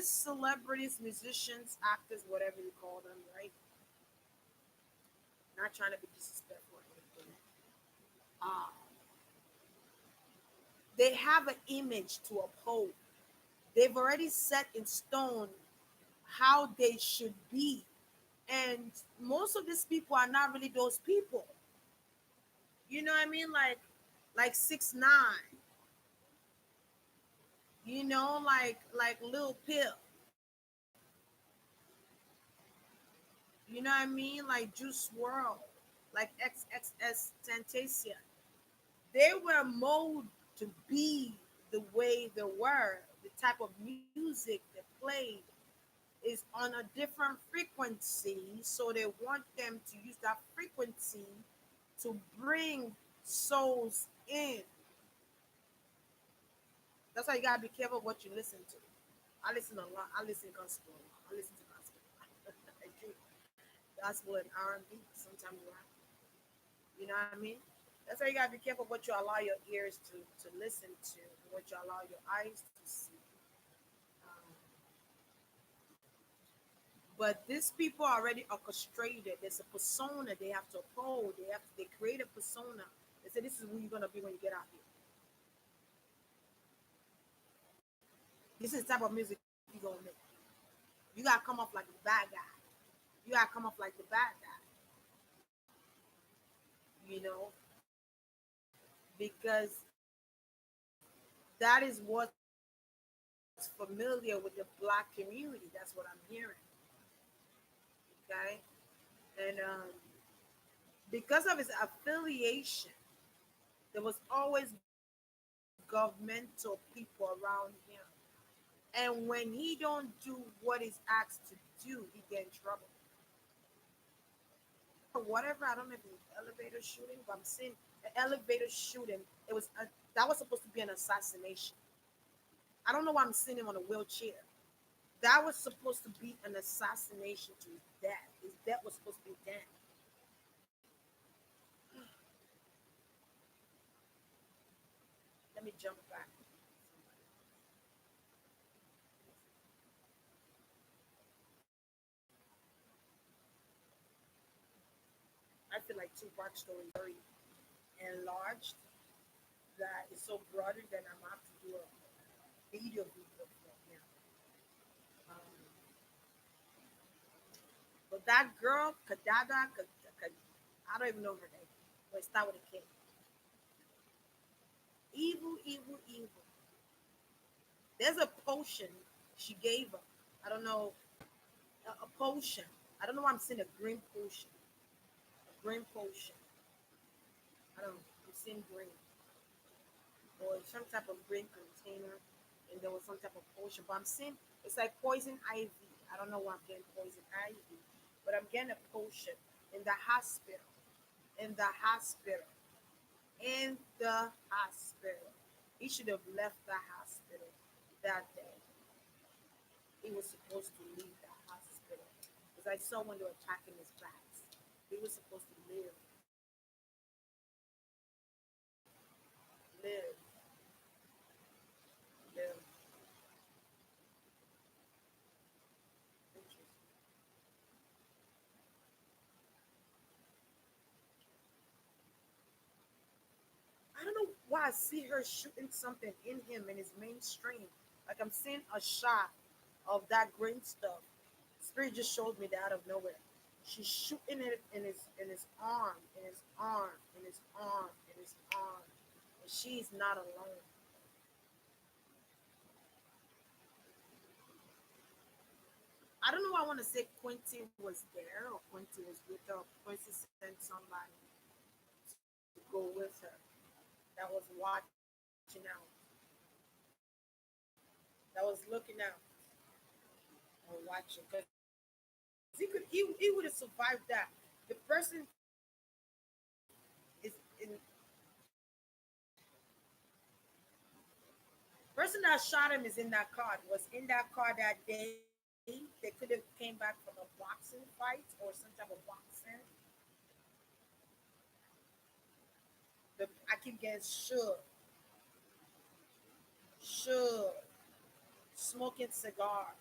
celebrities, musicians, actors, whatever you call them, right? Not trying to be disrespectful or anything. Uh, they have an image to uphold. They've already set in stone how they should be, and most of these people are not really those people. You know what I mean? Like 6ix9ine. You know, like Lil Pip. You know what I mean? Like Juice World, like XXS Tentacion. They were molded to be the way they were. The type of music they played is on a different frequency, so they want them to use that frequency to bring souls in. That's why you gotta be careful what you listen to. I listen a lot. I listen gospel a lot. I listen to gospel. I do gospel and R&B. Sometimes rap. You know what I mean? That's why you gotta be careful what you allow your ears to listen to, and what you allow your eyes to see. Um, but these people are already orchestrated. There's a persona they have to uphold. They create a persona. They say this is who you're gonna be when you get out here. This is the type of music you're gonna make. You gotta come off like the bad guy. You gotta come off like the bad guy. You know, because that is what's familiar with the black community. That's what I'm hearing. Okay, and because of his affiliation, there was always governmental people around him. And when he don't do what he's asked to do, he get in trouble. Whatever. I don't know if it was elevator shooting, but I'm saying the elevator shooting. That was supposed to be an assassination. I don't know why I'm seeing him on a wheelchair. That was supposed to be an assassination to his death. His death was supposed to be dead. Let me jump back. I feel like Tupac's story is very enlarged. That is so broader than I'm have to do a video for him. Um, but that girl, Kadada, I don't even know her name. But it start with a K. Evil, evil, evil. There's a potion she gave her. I don't know, a potion. I don't know why I'm seeing a green potion. A green potion. I don't know. I'm seeing green. Or some type of green container. And there was some type of potion. But I'm seeing it's like poison ivy. I don't know why I'm getting poison ivy. But I'm getting a potion in the hospital. In the hospital. In the hospital. He should have left the hospital that day. He was supposed to leave the hospital. Because I saw when they were attacking his backs. He was supposed to live, live. Interesting. I don't know why I see her shooting something in him in his mainstream. Like I'm seeing a shot of that green stuff. Spirit just showed me that out of nowhere. She's shooting it in his arm, in his arm, in his arm, in his arm. And she's not alone. I don't know why I want to say Quincy was there or Quincy was with her. Quincy sent somebody to go with her that was watching out, that was looking out or watching. Because he would have survived that. The person is in Person that shot him is in that car. Was in that car that day. They could have came back from a boxing fight or some type of boxing. I keep getting shook, smoking cigar.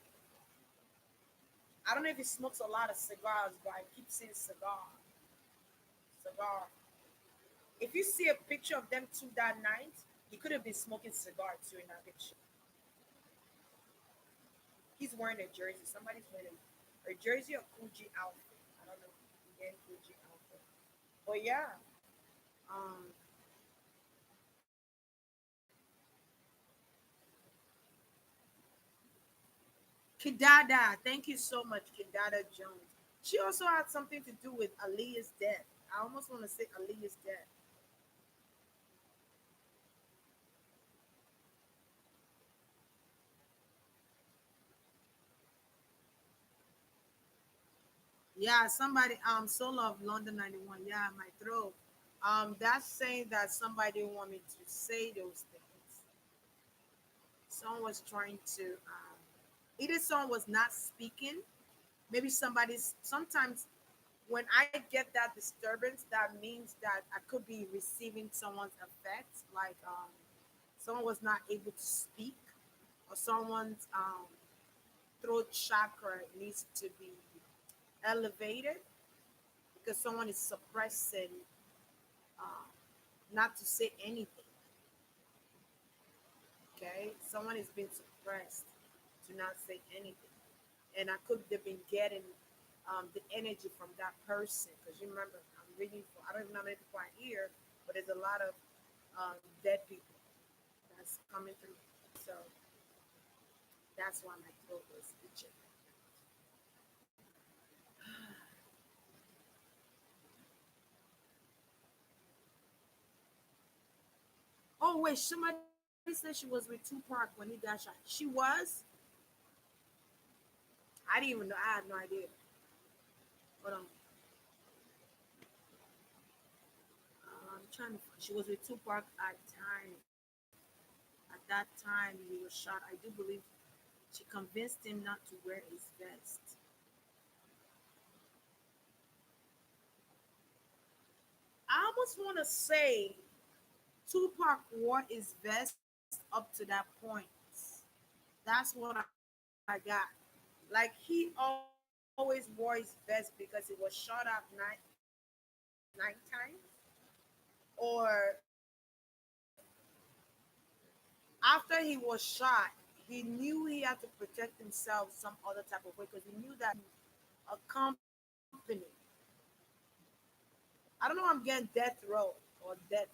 I don't know if he smokes a lot of cigars, but I keep saying cigar. If you see a picture of them two that night, he could have been smoking cigar too in that picture. He's wearing a jersey. Somebody's wearing a jersey or Gucci outfit. I don't know. Again, Gucci outfit. But yeah, um, Kidada. Thank you so much, Kidada Jones. She also had something to do with Aaliyah's death. I almost want to say Aaliyah's death. Yeah, somebody Soul of London 91. Yeah, my throat. That's saying that somebody didn't want me to say those things. Someone was trying to either someone was not speaking, maybe somebody's sometimes when I get that disturbance, that means that I could be receiving someone's effects, like someone was not able to speak, or someone's throat chakra needs to be elevated because someone is suppressing uh, not to say anything. Okay, someone is being suppressed to not say anything, and I could have been getting the energy from that person because you remember I'm reading for I don't even know how many people are here, but there's a lot of dead people that's coming through. So that's why my throat was itching. Oh wait, somebody said she was with Tupac when he got shot. She was. I didn't even know. I had no idea. Hold on. I'm trying to. She was with Tupac at time. At that time, he was shot. I do believe she convinced him not to wear his vest. I almost want to say Tupac wore his vest up to that point. That's what I got. Like he always wore his vest because he was shot at nine times, or after he was shot, he knew he had to protect himself some other type of way because he knew that a company. I don't know. I'm getting death row or death,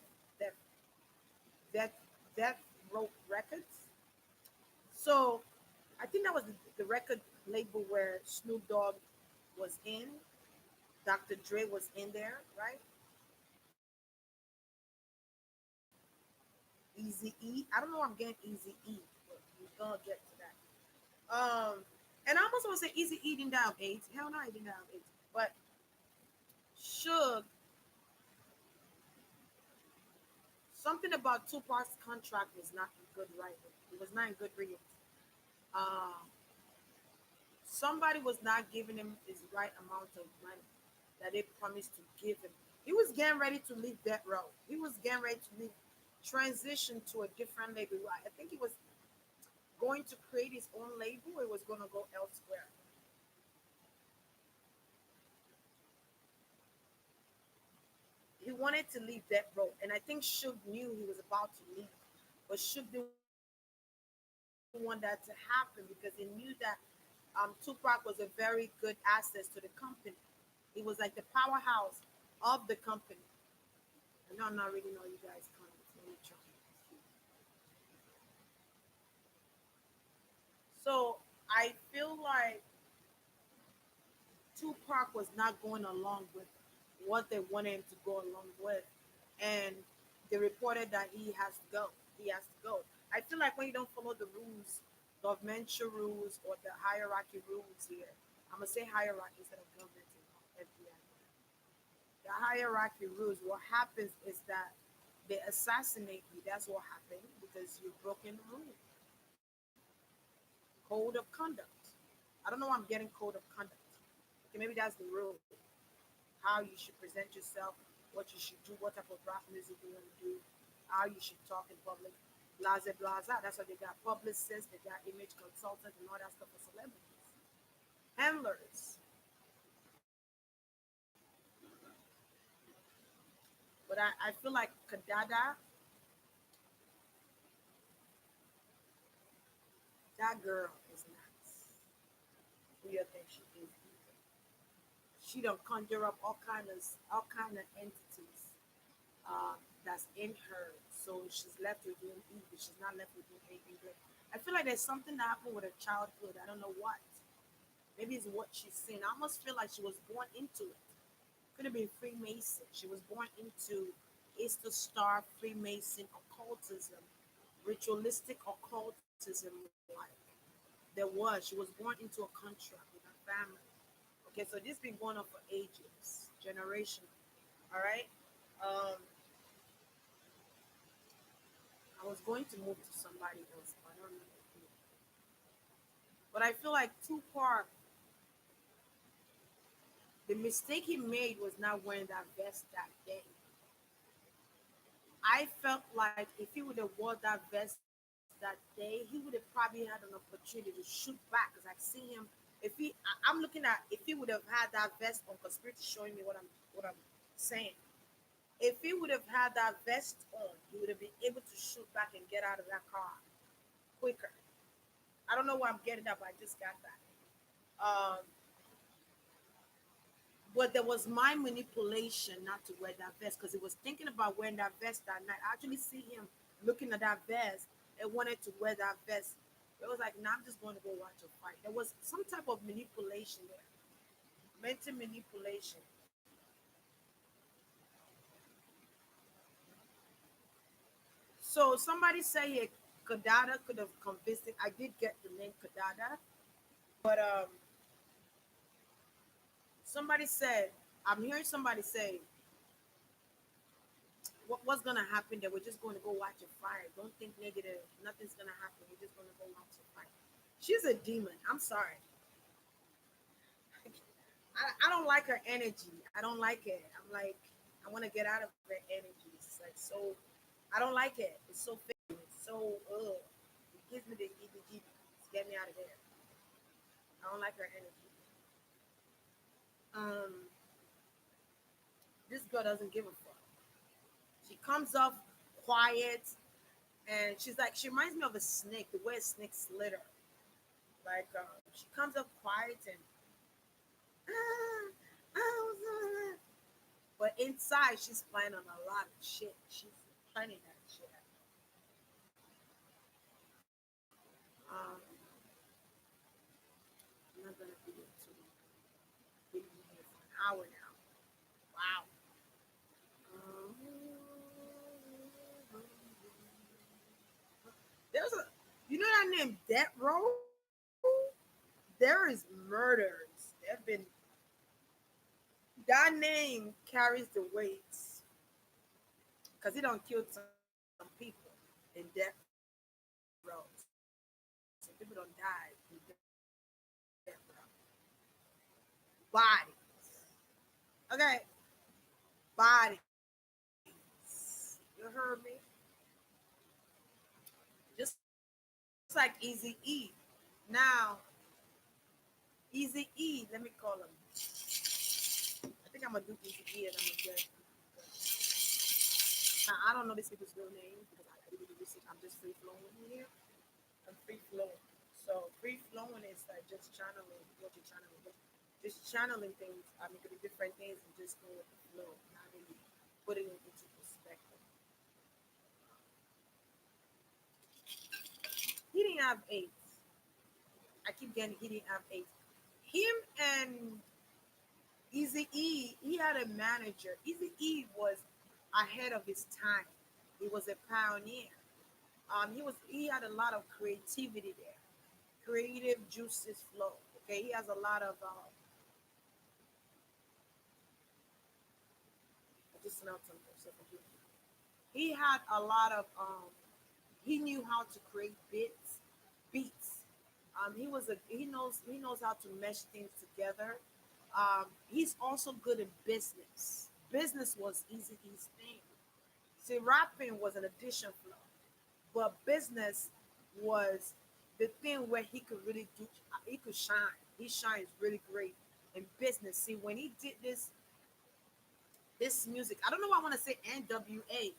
death, death row records. So I think that was the record label where Snoop Dogg was in. Dr. Dre was in there, right? Easy E. I don't know. I'm getting Easy E, but we're gonna get to that. And I almost want to say Easy E didn't die of AIDS. Hell no, he didn't die of AIDS. But Suge, something about Tupac's contract was not in good writing. It was not in good reading. Um, Somebody was not giving him his right amount of money that they promised to give him. He was getting ready to leave that road. He was getting ready to leave, transition to a different label. I think he was going to create his own label. He was going to go elsewhere. He wanted to leave that road, and I think Suge knew he was about to leave, but Suge didn't want that to happen because he knew that Tupac was a very good access to the company. He was like the powerhouse of the company. I know I'm not reading all you guys' comments. Let me try. So I feel like Tupac was not going along with what they wanted him to go along with, and they reported that he has to go. He has to go. I feel like when you don't follow the rules, governmental rules or the hierarchy rules here, I'm gonna say hierarchy instead of government and FBI. The hierarchy rules. What happens is that they assassinate you. That's what happened because you've broken the rule. Code of conduct. I don't know why I'm getting code of conduct. Okay, maybe that's the rule. How you should present yourself, what you should do, what type of rap music you want to do, how you should talk in public. Blaze blaza. That's why they got publicists, they got image consultants, and all that stuff for celebrities. Handlers. But I feel like Kadada, that girl is nice. Who you think she is? She don't conjure up all kind of entities that's in her. So she's left with doing evil. She's not left with doing anything good. I feel like there's something that happened with her childhood. I don't know what. Maybe it's what she's seen. I almost feel like she was born into it. Could have been Freemason. She was born into Easter Star, Freemason, occultism, ritualistic occultism. Like there was, she was born into a contract with her family. Okay, so this been going on for ages, generational. All right. Um, I was going to move to somebody else, but I don't know. But I feel like Tupac, the mistake he made was not wearing that vest that day. I felt like if he would have wore that vest that day, he would have probably had an opportunity to shoot back. Cause I see him. If he, I'm looking at if he would have had that vest on. Conspiracy showing me what I'm saying. If he would have had that vest on, he would have been able to shoot back and get out of that car quicker. I don't know why I'm getting that, but I just got that. Um, but there was my manipulation not to wear that vest because he was thinking about wearing that vest that night. I actually see him looking at that vest and wanted to wear that vest. It was like, nah, I'm just going to go watch a fight. There was some type of manipulation there, mental manipulation. So somebody say here, Kadada could have convinced it. I did get the name Kadada, but somebody said, I'm hearing somebody say, what's gonna happen there? We're just going to go watch a fight. Don't think negative. Nothing's gonna happen. We're just gonna go watch a fight. She's a demon. I'm sorry. I don't like her energy. I don't like it. I'm like, I want to get out of her energy. It's like so. I don't like it. It's so fake. It's so ugh. It gives me the heebie-jeebies. Get me out of there. I don't like her energy. Um, this girl doesn't give a fuck. She comes off quiet, and she's like, she reminds me of a snake. The way a snake slither. Like she comes up quiet and ah, ah, but inside she's planning on a lot of shit. She's planning that shit. Um, I'm not gonna be able to be here for an hour now. Wow. Um, there's a, you know that name Death Row? There is murders. There've been that name carries the weight because he don't killed some people in death rows. Some people don't die in death row. Bodies. Okay, bodies. You heard me? Just like Easy E. Now, Easy E, let me call him. I think I'm gonna do Easy E and I'm gonna get. I don't know these people's real names because I didn't do research. I'm just free flowing here. I'm free flowing. So free flowing is like just channeling what you're channeling. Just channeling things. I mean, it could be different things and just go with the flow, not really putting it into perspective. He didn't have AIDS. I keep getting he didn't have AIDS. Him and Easy E, he had a manager. Easy E was ahead of his time. He was a pioneer. He had a lot of creativity there. Creative juices flow. Okay, he has a lot of. I just smelled something. So forgive me. He had a lot of. He knew how to create beats. He he knows how to mesh things together. He's also good in business. Business was easy his thing. See, rapping was an addition flow, but business was the thing where he could really do. He could shine. He shines really great in business. See, when he did this music, I don't know why I want to say NWA.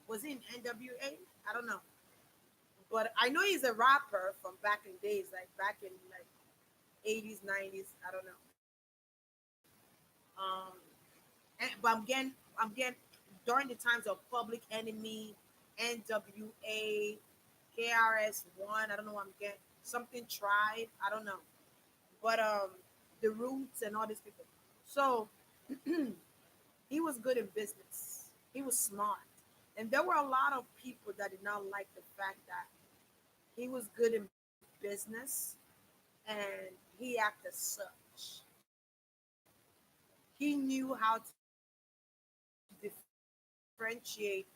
Was he in NWA? I don't know, but I know he's a rapper from back in days, like back in like 80s, 90s. I don't know. Um, but I'm getting during the times of Public Enemy, NWA, KRS-One. I don't know what I'm getting. Something Tribe. I don't know. But the Roots and all these people. So he was good in business. He was smart, and there were a lot of people that did not like the fact that he was good in business and he acted such. He knew how to differentiate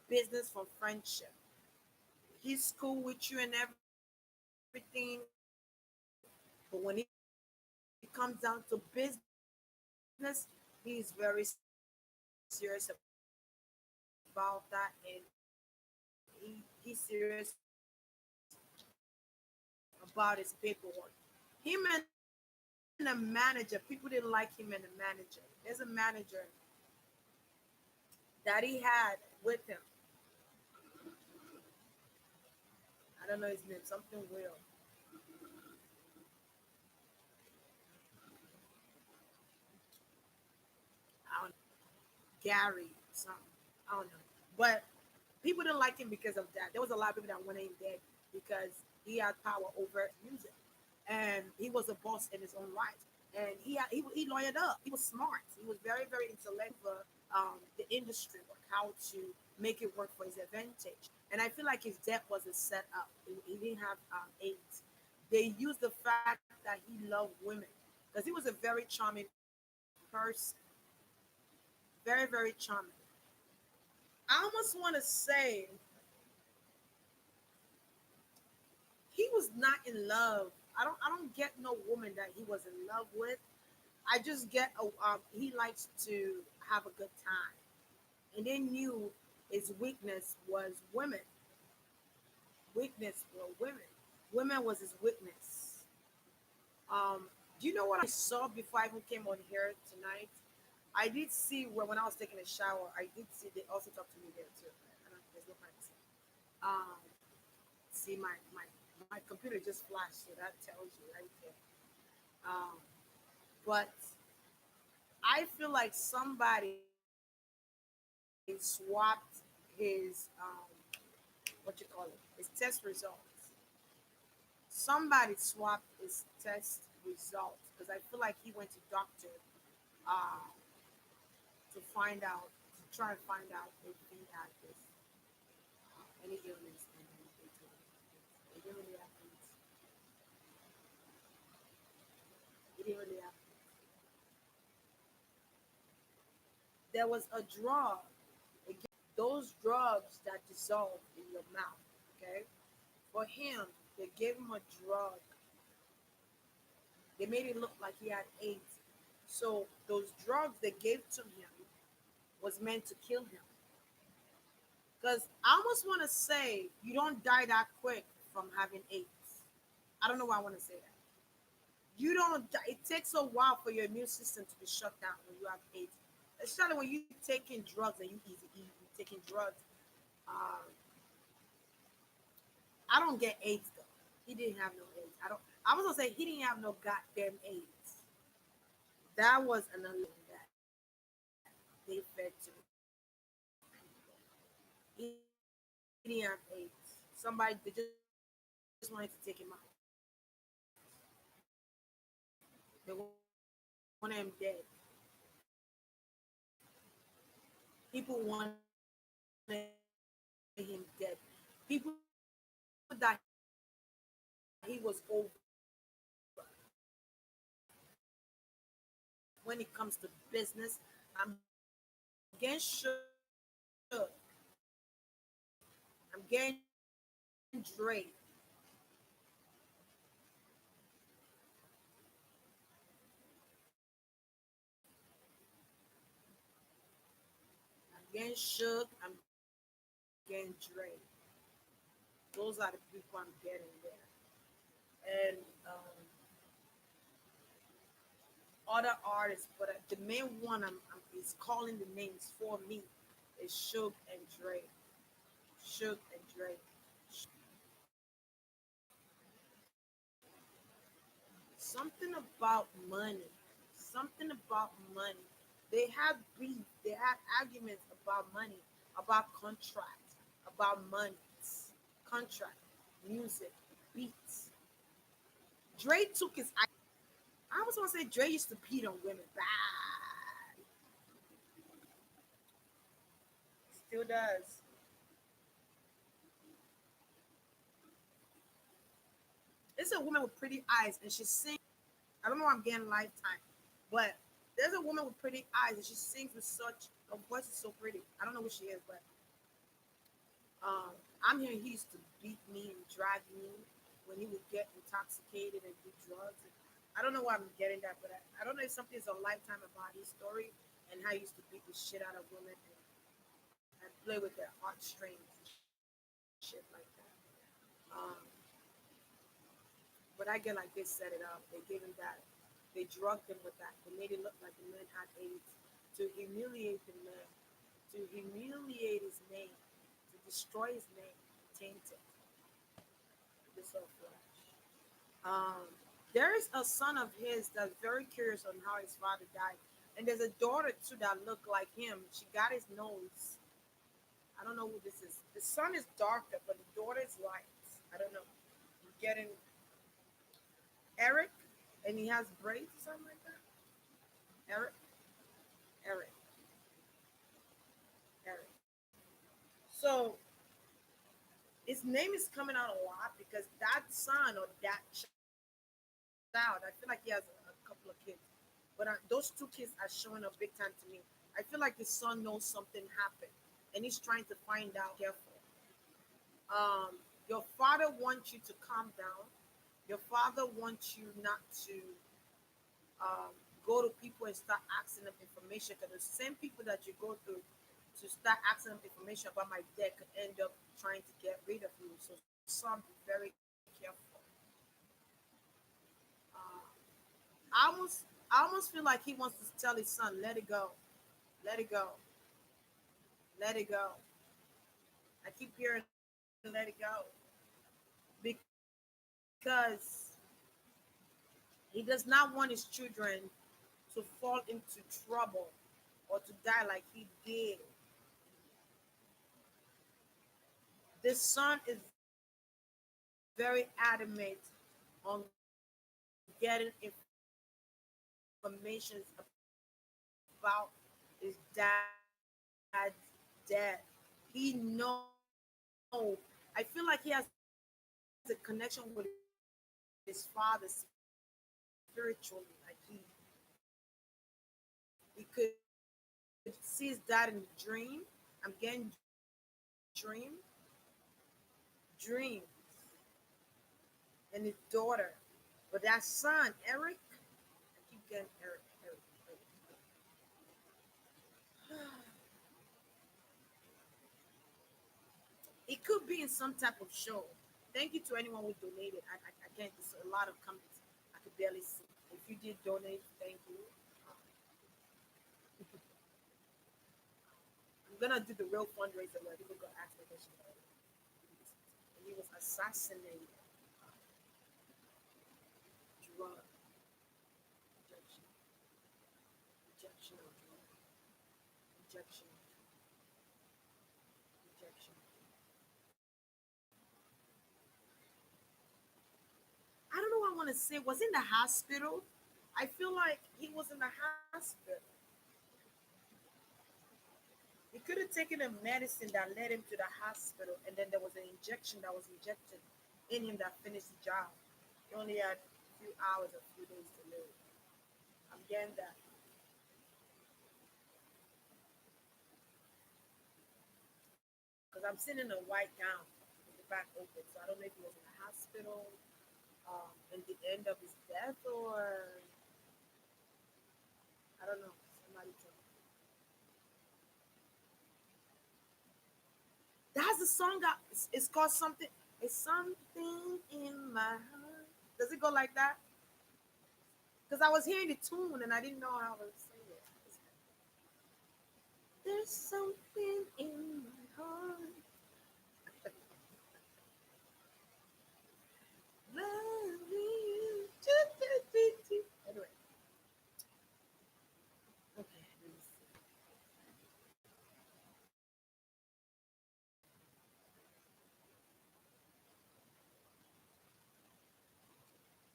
business from friendship. He's cool with you and everything, but when it comes down to business, he's very serious about that, and he's serious about his paperwork. Him and the manager, people didn't like him and the manager. There's a manager that he had with him. I don't know his name, something Will. I don't know. Gary, something. I don't know. But people didn't like him because of that. There was a lot of people that wanted him dead because he had power over music, and he was a boss in his own right. And he lawyered up. He was smart. He was very very intellectual. The industry work, how to make it work for his advantage. And I feel like his death was a setup. He didn't have AIDS. They used the fact that he loved women because he was a very charming person, very very charming. I almost want to say he was not in love. I don't get no woman that he was in love with. I just get he likes to have a good time, and they knew his weakness was women. Weakness were women. Women was his weakness. Do you know what I saw before I even came on here tonight? I did see where when I was taking a shower, I did see they also talked to me there too. I don't, there's no privacy. See my computer just flashed, so that tells you right there. Um, but I feel like somebody swapped his what you call it, his test results. Somebody swapped his test results because I feel like he went to doctor uh, to find out, to try and find out if he had this any illness, and then they told him he didn't really have AIDS. He didn't really have. There was a drug. Those drugs that dissolve in your mouth. Okay, for him, they gave him a drug. They made it look like he had AIDS. So those drugs they gave to him was meant to kill him. Because I almost want to say you don't die that quick from having AIDS. I don't know why I want to say that. You don't die. It takes a while for your immune system to be shut down when you have AIDS. Especially when you taking drugs and you easy eat, you taking drugs. Um, I don't get AIDS though. He didn't have no AIDS. I don't. I was gonna say he didn't have no goddamn AIDS. That was another thing that they fed to me. He didn't have AIDS. Somebody they just wanted to take him out. They wanted him dead. People wanted him dead. People that he was over when it comes to business. I'm getting shook. I'm getting Drake. getting Shook. I'm getting Dre. Those are the people I'm getting there. And other artists, but the main one I'm is calling the names for me is Shook and Dre. Shook and Dre. Something about money. Something about money. They had beef. They had arguments about money, about contract, about money, contract, music, beats. Dre took his. I was gonna say Dre used to beat on women bad. Still does. It's a woman with pretty eyes, and she sings. I don't know why I'm getting Lifetime, but there's a woman with pretty eyes, and she sings with such. Her voice is so pretty. I don't know who she is, but um, I'm hearing he used to beat me and drag me when he would get intoxicated and do drugs. I don't know why I'm getting that, but I don't know if something is a Lifetime about his story and how he used to beat the shit out of women and play with their heartstrings and shit like that. Um, but I get like they set it up. They gave him that. They drugged him with that. They made it look like the man had AIDS to humiliate the man, to humiliate his name, to destroy his name, taint it. This whole flesh. Um, there is a son of his that's very curious on how his father died, and there's a daughter too that looked like him. She got his nose. I don't know who this is. The son is darker, but the daughter is light. I don't know. I'm getting Eric, and he has braids or something like that. Eric, Eric, Eric. So his name is coming out a lot because that son or that child, I feel like he has a couple of kids, but those two kids are showing up big time to me. I feel like the son knows something happened and he's trying to find out. Careful. Your father wants you to calm down. Your father wants you not to um, go to people and start asking them information because the same people that you go through to start asking them information about my dad could end up trying to get rid of you. So some be very careful. Uh, I almost feel like he wants to tell his son, let it go, let it go, let it go. I keep hearing let it go because he does not want his children to fall into trouble or to die like he did. This son is very adamant on getting information about his dad's death. He know. I feel like he has a connection with his father spiritually. Like he could see his dad in the dream. I'm getting dreams, and his daughter. But that son, Eric, I keep getting Eric. It could be in some type of show. Thank you to anyone who donated. I can't. There's a lot of comments. I could barely see. If you did donate, thank you. Um, I'm gonna do the real fundraiser where people go ask me questions. And he was assassinated. Drug injection, injection of drug, injection, injection. I don't know what I want to say. Was in the hospital. I feel like he was in the hospital. He could have taken a medicine that led him to the hospital, and then there was an injection that was injected in him that finished the job. He only had a few hours, a few days to live. I'm getting that because I'm sitting in a white gown with the back open, so I don't know if he was in the hospital in the end of his death or I don't know. Somebody tell me. a song that it's called something. It's something in my heart. Does it go like that? Because I was hearing the tune and I didn't know how to sing it. There's something in my heart. Loving you. Anyway, okay. Let me see.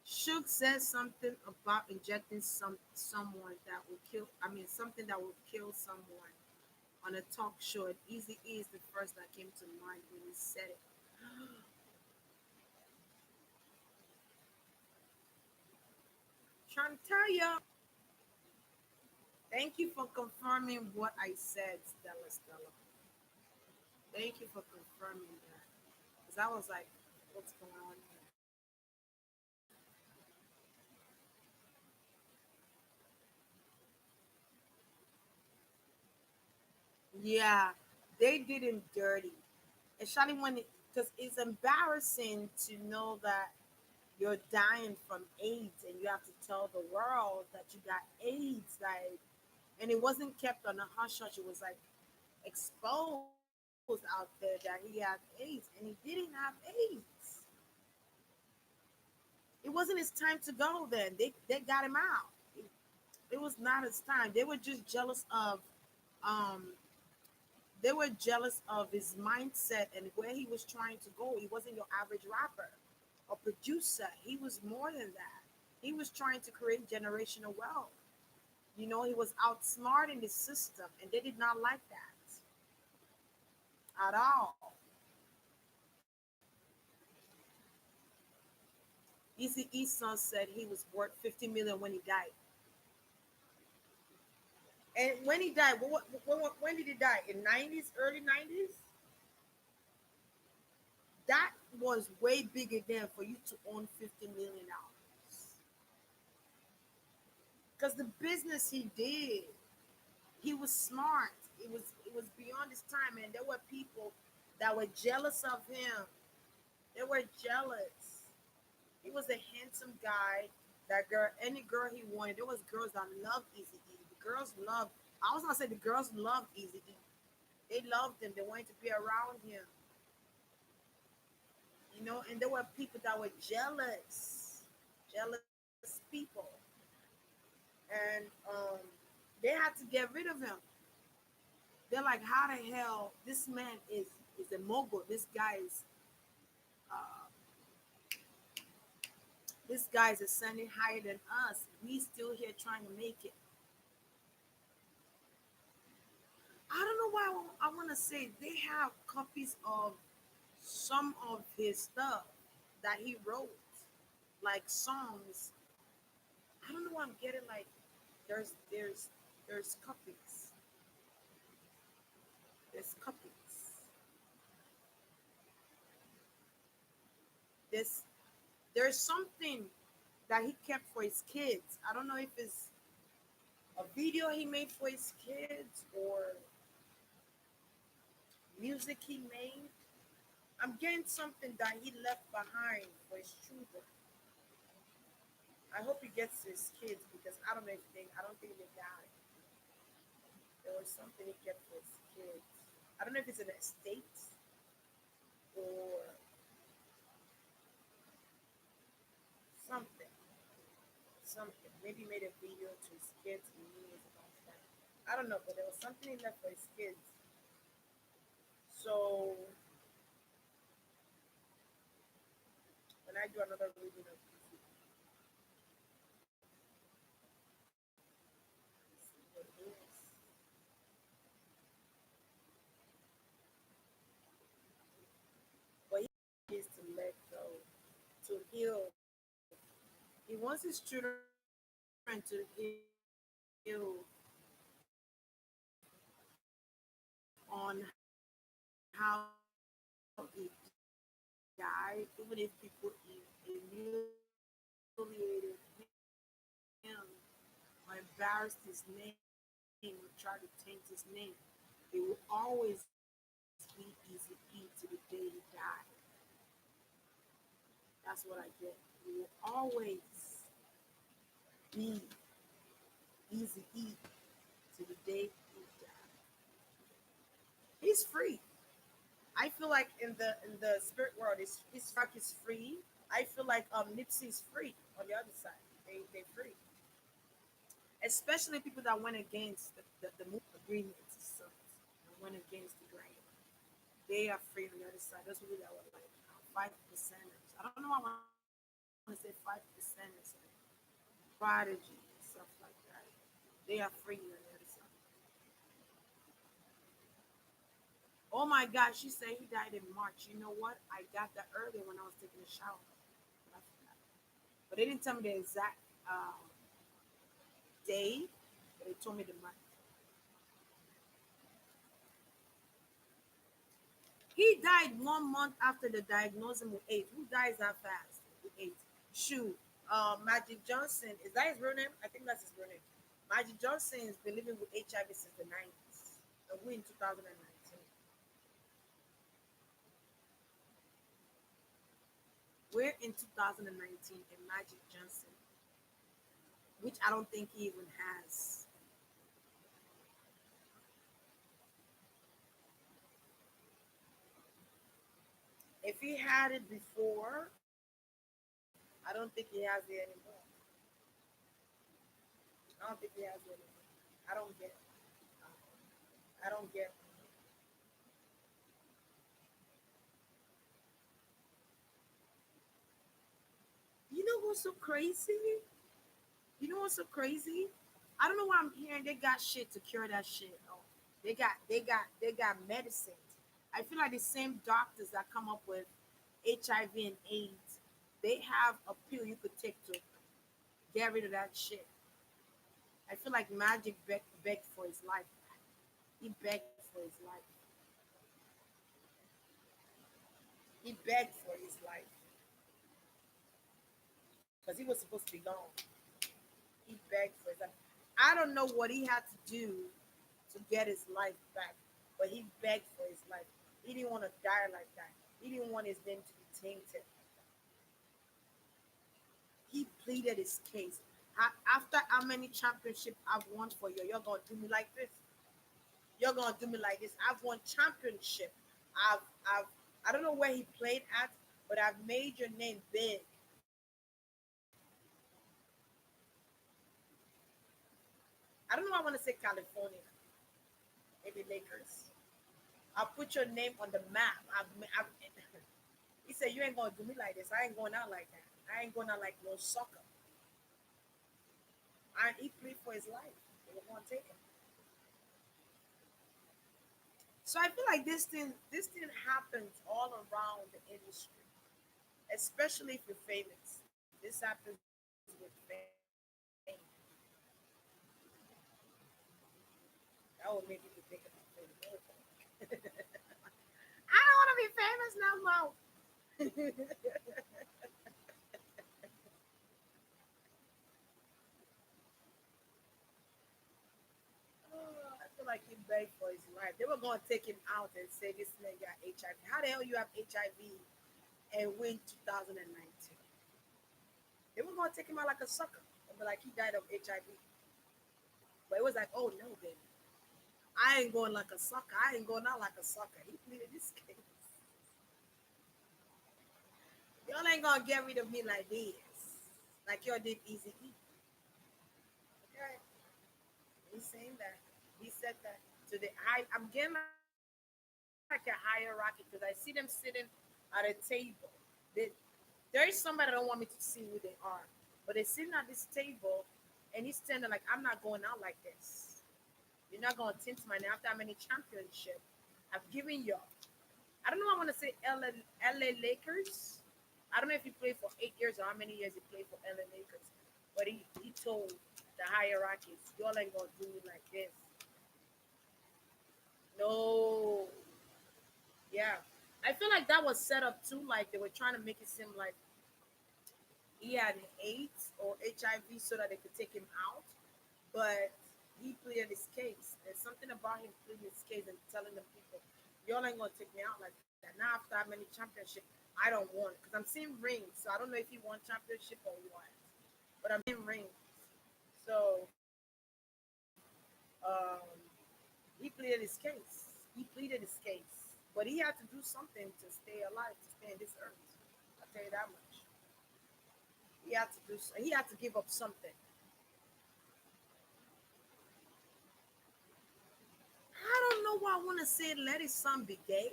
Shook says something about injecting someone that will kill. I mean, something that will kill someone on a talk show. And Easy E is the first that came to mind when he said it. Trying to tell you. Thank you for confirming what I said, Stella. Stella. Thank you for confirming that. Because I was like, what's going on here? Yeah, they did him dirty. Especially when because it's embarrassing to know that you're dying from AIDS and you have to tell the world that you got AIDS. Like, and it wasn't kept on a hush hush. It was like exposed out there that he had AIDS and he didn't have AIDS. It wasn't his time to go then. They got him out. It was not his time. They were just jealous of um they were jealous of his mindset and where he was trying to go. He wasn't your average rapper or producer. He was more than that. He was trying to create generational wealth. You know, he was outsmarting the system, and they did not like that at all. Easy Eson said he was worth 50 million when he died. And when he died, when did he die? In 90s, early 90s? That was way bigger than for you to own $50 million. Because the business he did, he was smart. It was beyond his time, and there were people that were jealous of him. They were jealous. He was a handsome guy. That girl, any girl he wanted, there was girls that loved Easy E. The girls loved. I was gonna say the girls loved Easy E. They loved him. They wanted to be around him. You know, and there were people that were jealous people, and they had to get rid of him. They're like, how the hell this man is a mogul? Uh, this guy's ascending higher than us. We still here trying to make it. I don't know why I want to say they have copies of some of his stuff that he wrote, like songs. I don't know why I'm getting like there's copies. There's copies. There's there's something that he kept for his kids. I don't know if it's a video he made for his kids or music he made. I'm getting something that he left behind for his children. I hope he gets to his kids because I don't think they died. There was something he kept for his kids. I don't know if it's an estate or something. Something. Maybe he made a video to his kids and years about that. I don't know, but there was something he left for his kids. So when I do another reading of this, see what it is. But he is to let go, to heal. He wants his children to heal on how he died, even if people humiliated him or embarrassed his name or tried to taint his name. He will always be easy E to the day he died. That's what I get. He will always be easy E to the day he died. He's free. I feel like in the spirit world, his rock is free. I feel like Nipsey's free on the other side. They're free, especially people that went against the move agreements and stuff, and went against the grain. They are free on the other side. Those people that were like 5%ers. I don't know why I want to say 5%ers, like prodigy and stuff like that. They are free on the other side. Oh my God, she said he died in March. You know what? I got that earlier when I was taking a shower. But I forgot. But they didn't tell me the exact day, but they told me the month. He died 1 month after the diagnosis with AIDS. Who dies that fast with AIDS? Shoot. Magic Johnson, is that his real name? I think that's his real name. Magic Johnson has been living with HIV since the 90s. And we in 2019. We're in 2019 and Magic Johnson, which I don't think he even has. If he had it before, I don't think he has it anymore. I don't think he has it anymore. I don't get. I don't get. You know what's so crazy? You know what's so crazy? I don't know why I'm hearing they got shit to cure that shit. Oh, they got medicines. I feel like the same doctors that come up with HIV and AIDS, they have a pill you could take to get rid of that shit. I feel like Magic begged for his life. He begged for his life. He begged for his life because he was supposed to be gone. He begged for his life. I don't know what he had to do to get his life back, but he begged for his life. He didn't want to die like that. He didn't want his name to be tainted. He pleaded his case. After how many championships I've won for you, you're gonna do me like this. You're gonna do me like this. I've won championship. I've I don't know where he played at, but I've made your name big. I don't know. I want to say California, maybe Lakers. I'll put your name on the map. He said, "You ain't gonna do me like this. I ain't going out like that. I ain't going out like no sucker." He played for his life. They were gonna take him. So I feel like this thing happens all around the industry, especially if you're famous. This happens with fame. That would make people think about fame. I don't want to be famous no more. Oh, I feel like he begged for his life. They were going to take him out and say this man got HIV. How the hell you have HIV and win 2019? They were going to take him out like a sucker and be like he died of HIV. But it was like, oh no, baby, I ain't going like a sucker. I ain't going out like a sucker. He pleaded this case. Y'all ain't gonna get rid of me like this, like y'all did Easy E. Okay, he's saying that. He said that to the high. I'm getting like a hierarchy because I see them sitting at a table. They, there is somebody that don't want me to see who they are, but they're sitting at this table, and he's standing like, I'm not going out like this. You're not gonna tint my name after how many championship I've given y'all. I don't know. I want to say LA Lakers. I don't know if he played for 8 years or how many years he played for LA Lakers, but he told the hierarchies, y'all ain't gonna do me like this. No, yeah. I feel like that was set up too. Like they were trying to make it seem like he had AIDS or HIV so that they could take him out. But he pleaded his case. There's something about him pleading his case and telling the people, Y'all ain't gonna take me out like that. Now after that many championship, I don't want because I'm seeing rings. So I don't know if he won championship or what, but I'm seeing rings. So he pleaded his case. He pleaded his case, but he had to do something to stay alive, to stay in this earth. I'll tell you that much. He had to do. He had to give up something. I don't know why I want to say let his son be gay.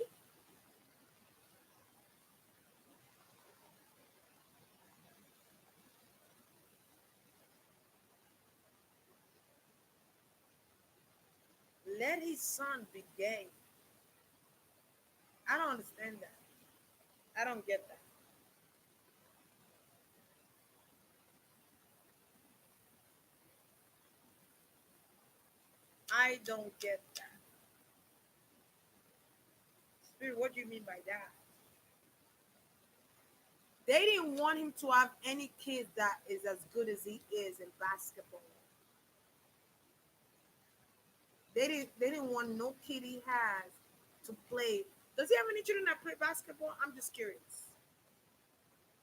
Let his son be gay. I don't understand that. I don't get that. I don't get that. Spirit, what do you mean by that? They didn't want him to have any kid that is as good as he is in basketball. They didn't want no kid he has to play. Does he have any children that play basketball? I'm just curious.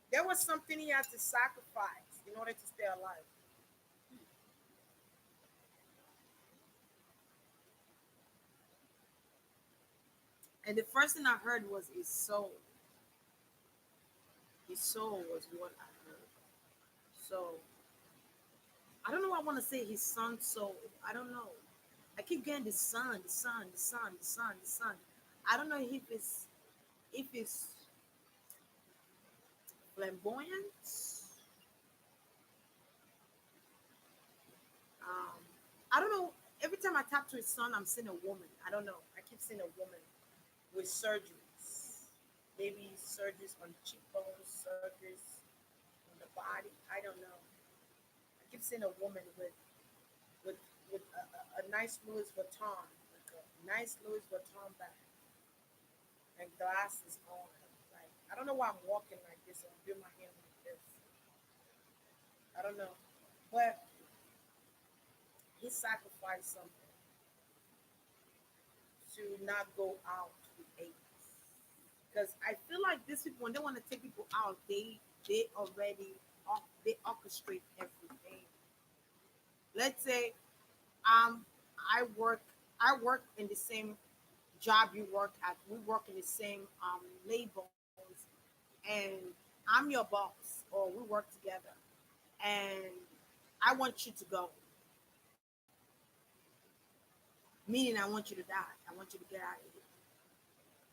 There was something he had to sacrifice in order to stay alive. And the first thing I heard was his soul. His soul was what I heard. So I don't know why I want to say his son's soul. I don't know. I keep getting the sun, the sun, the sun, the sun, the sun. I don't know if it's flamboyant. Um, I don't know. Every time I tap to his son, I'm seeing a woman. I don't know. I keep seeing a woman with surgeries. Maybe surgeries on the cheekbones, surgeries on the body. I don't know. I keep seeing a woman with a nice Louis Vuitton, like a nice Louis Vuitton bag and glasses on. Like I don't know why I'm walking like this and I'm doing my hand like this. I don't know, but he sacrificed something to not go out with AIDS. Because I feel like these people, when they want to take people out, they already they orchestrate everything. Let's say um I work I work in the same job you work at. We work in the same labels, and I'm your boss, or we work together, and I want you to go, meaning I want you to die. I want you to get out of here.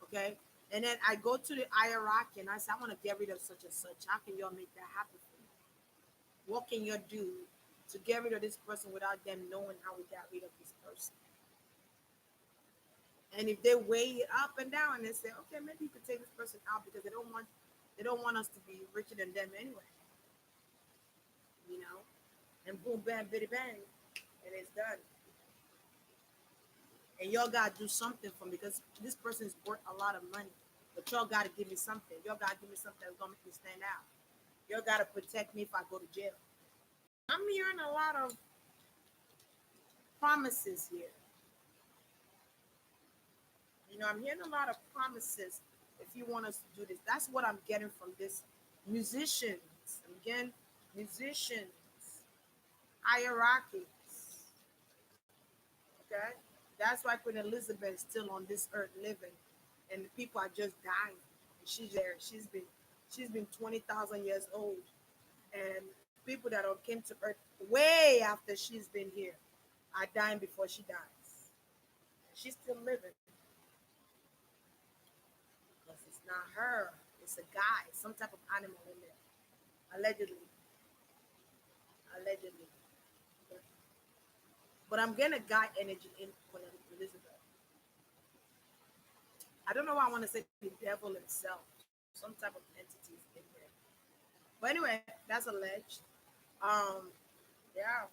Okay. And then I go to the hierarchy and I say, I want to get rid of such and such. How can y'all make that happen for me? What can you do to get rid of this person without them knowing how we got rid of this person? And if they weigh it up and down and they say, okay, maybe you could take this person out because they don't want us to be richer than them anyway, you know? And boom, bam, bitty bang, and it's done. And y'all gotta do something for me because this person is worth a lot of money. But y'all gotta give me something. Y'all gotta give me something that's gonna make me stand out. Y'all gotta protect me if I go to jail. I'm hearing a lot of promises here. I'm hearing a lot of promises. If you want us to do this, that's what I'm getting from this musicians. Again, musicians, hierarchies. Okay, that's why Queen Elizabeth is still on this earth living, and the people are just dying. She's there. She's been 20,000 years old, and people that have came to earth way after she's been here are dying before she dies. She's still living because it's not her. It's a guy, some type of animal in there, allegedly, allegedly. But I'm getting a guy energy in Queen Elizabeth. I don't know why I want to say the devil himself, some type of entities in there. But anyway, that's alleged. Um, yeah,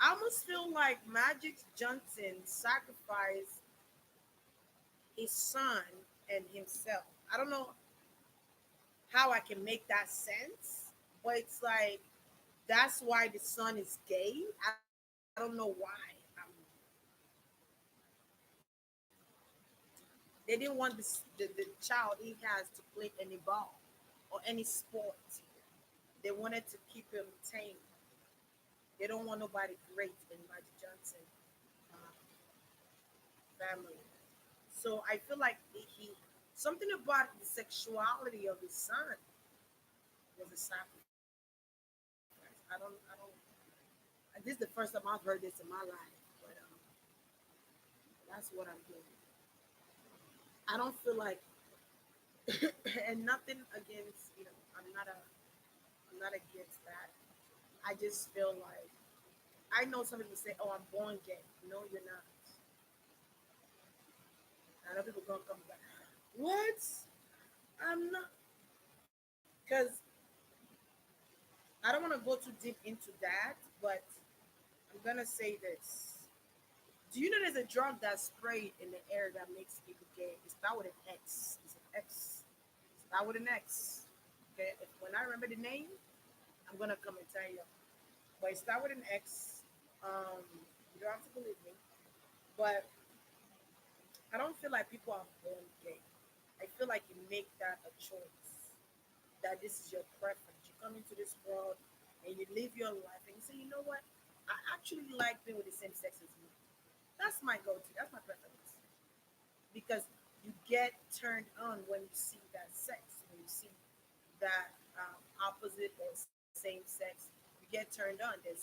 I almost feel like Magic Johnson sacrificed his son and himself. I don't know how I can make that sense, but it's like that's why the son is gay. I don't know why. Um, They didn't want the child he has to play any ball or any sport. They wanted to keep him tame. They don't want nobody great in Magic Johnson uh, family. So I feel like he something about the sexuality of his son was a sacrifice. I don't. This is the first time I've heard this in my life, but that's what I'm doing. I don't feel like, and nothing against I'm not against that. I just feel like I know some people say, "Oh, I'm born gay." No, you're not. I know people gonna come back. What? I'm not, because I don't want to go too deep into that, but I'm gonna say this. Do you know there's a drug that's sprayed in the air that makes people gay? It start with an X. It's an X. Start with an X. Okay. When I remember the name, I'm gonna come and tell you. But it start with an X. You don't have to believe me, but I don't feel like people are born gay. I feel like you make that a choice. That this is your preference. You come into this world and you live your life and you say, you know what? I actually like being with the same sex as me. That's my go-to. That's my preference. Because you get turned on when you see that sex, when you see that opposite or same sex, you get turned on. It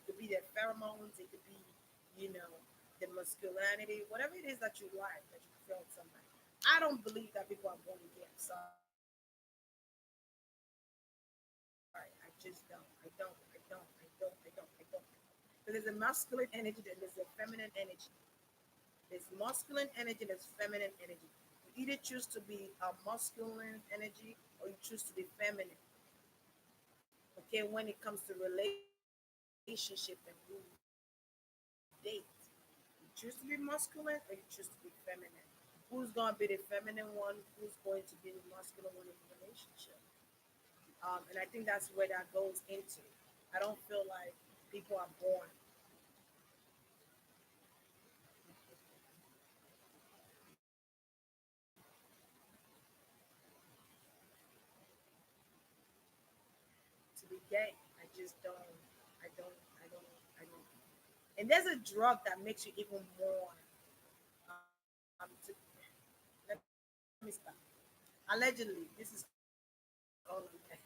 could be their pheromones, it could be, you know, the masculinity, whatever it is that you like, that you feel in somebody. I don't believe that people are born gay. I'm sorry. I just don't. I don't. Because there's a masculine energy, then there's a feminine energy. There's masculine energy, there's feminine energy. You either choose to be a masculine energy or you choose to be feminine. Okay, when it comes to relationship and who date, you choose to be masculine or you choose to be feminine. Who's gonna be the feminine one? Who's going to be the masculine one in the relationship? And I think that's where that goes into. I don't feel like people are born to be gay. I just don't. I don't. I don't. And there's a drug that makes you even more. Let me stop. Allegedly, this is all alleged.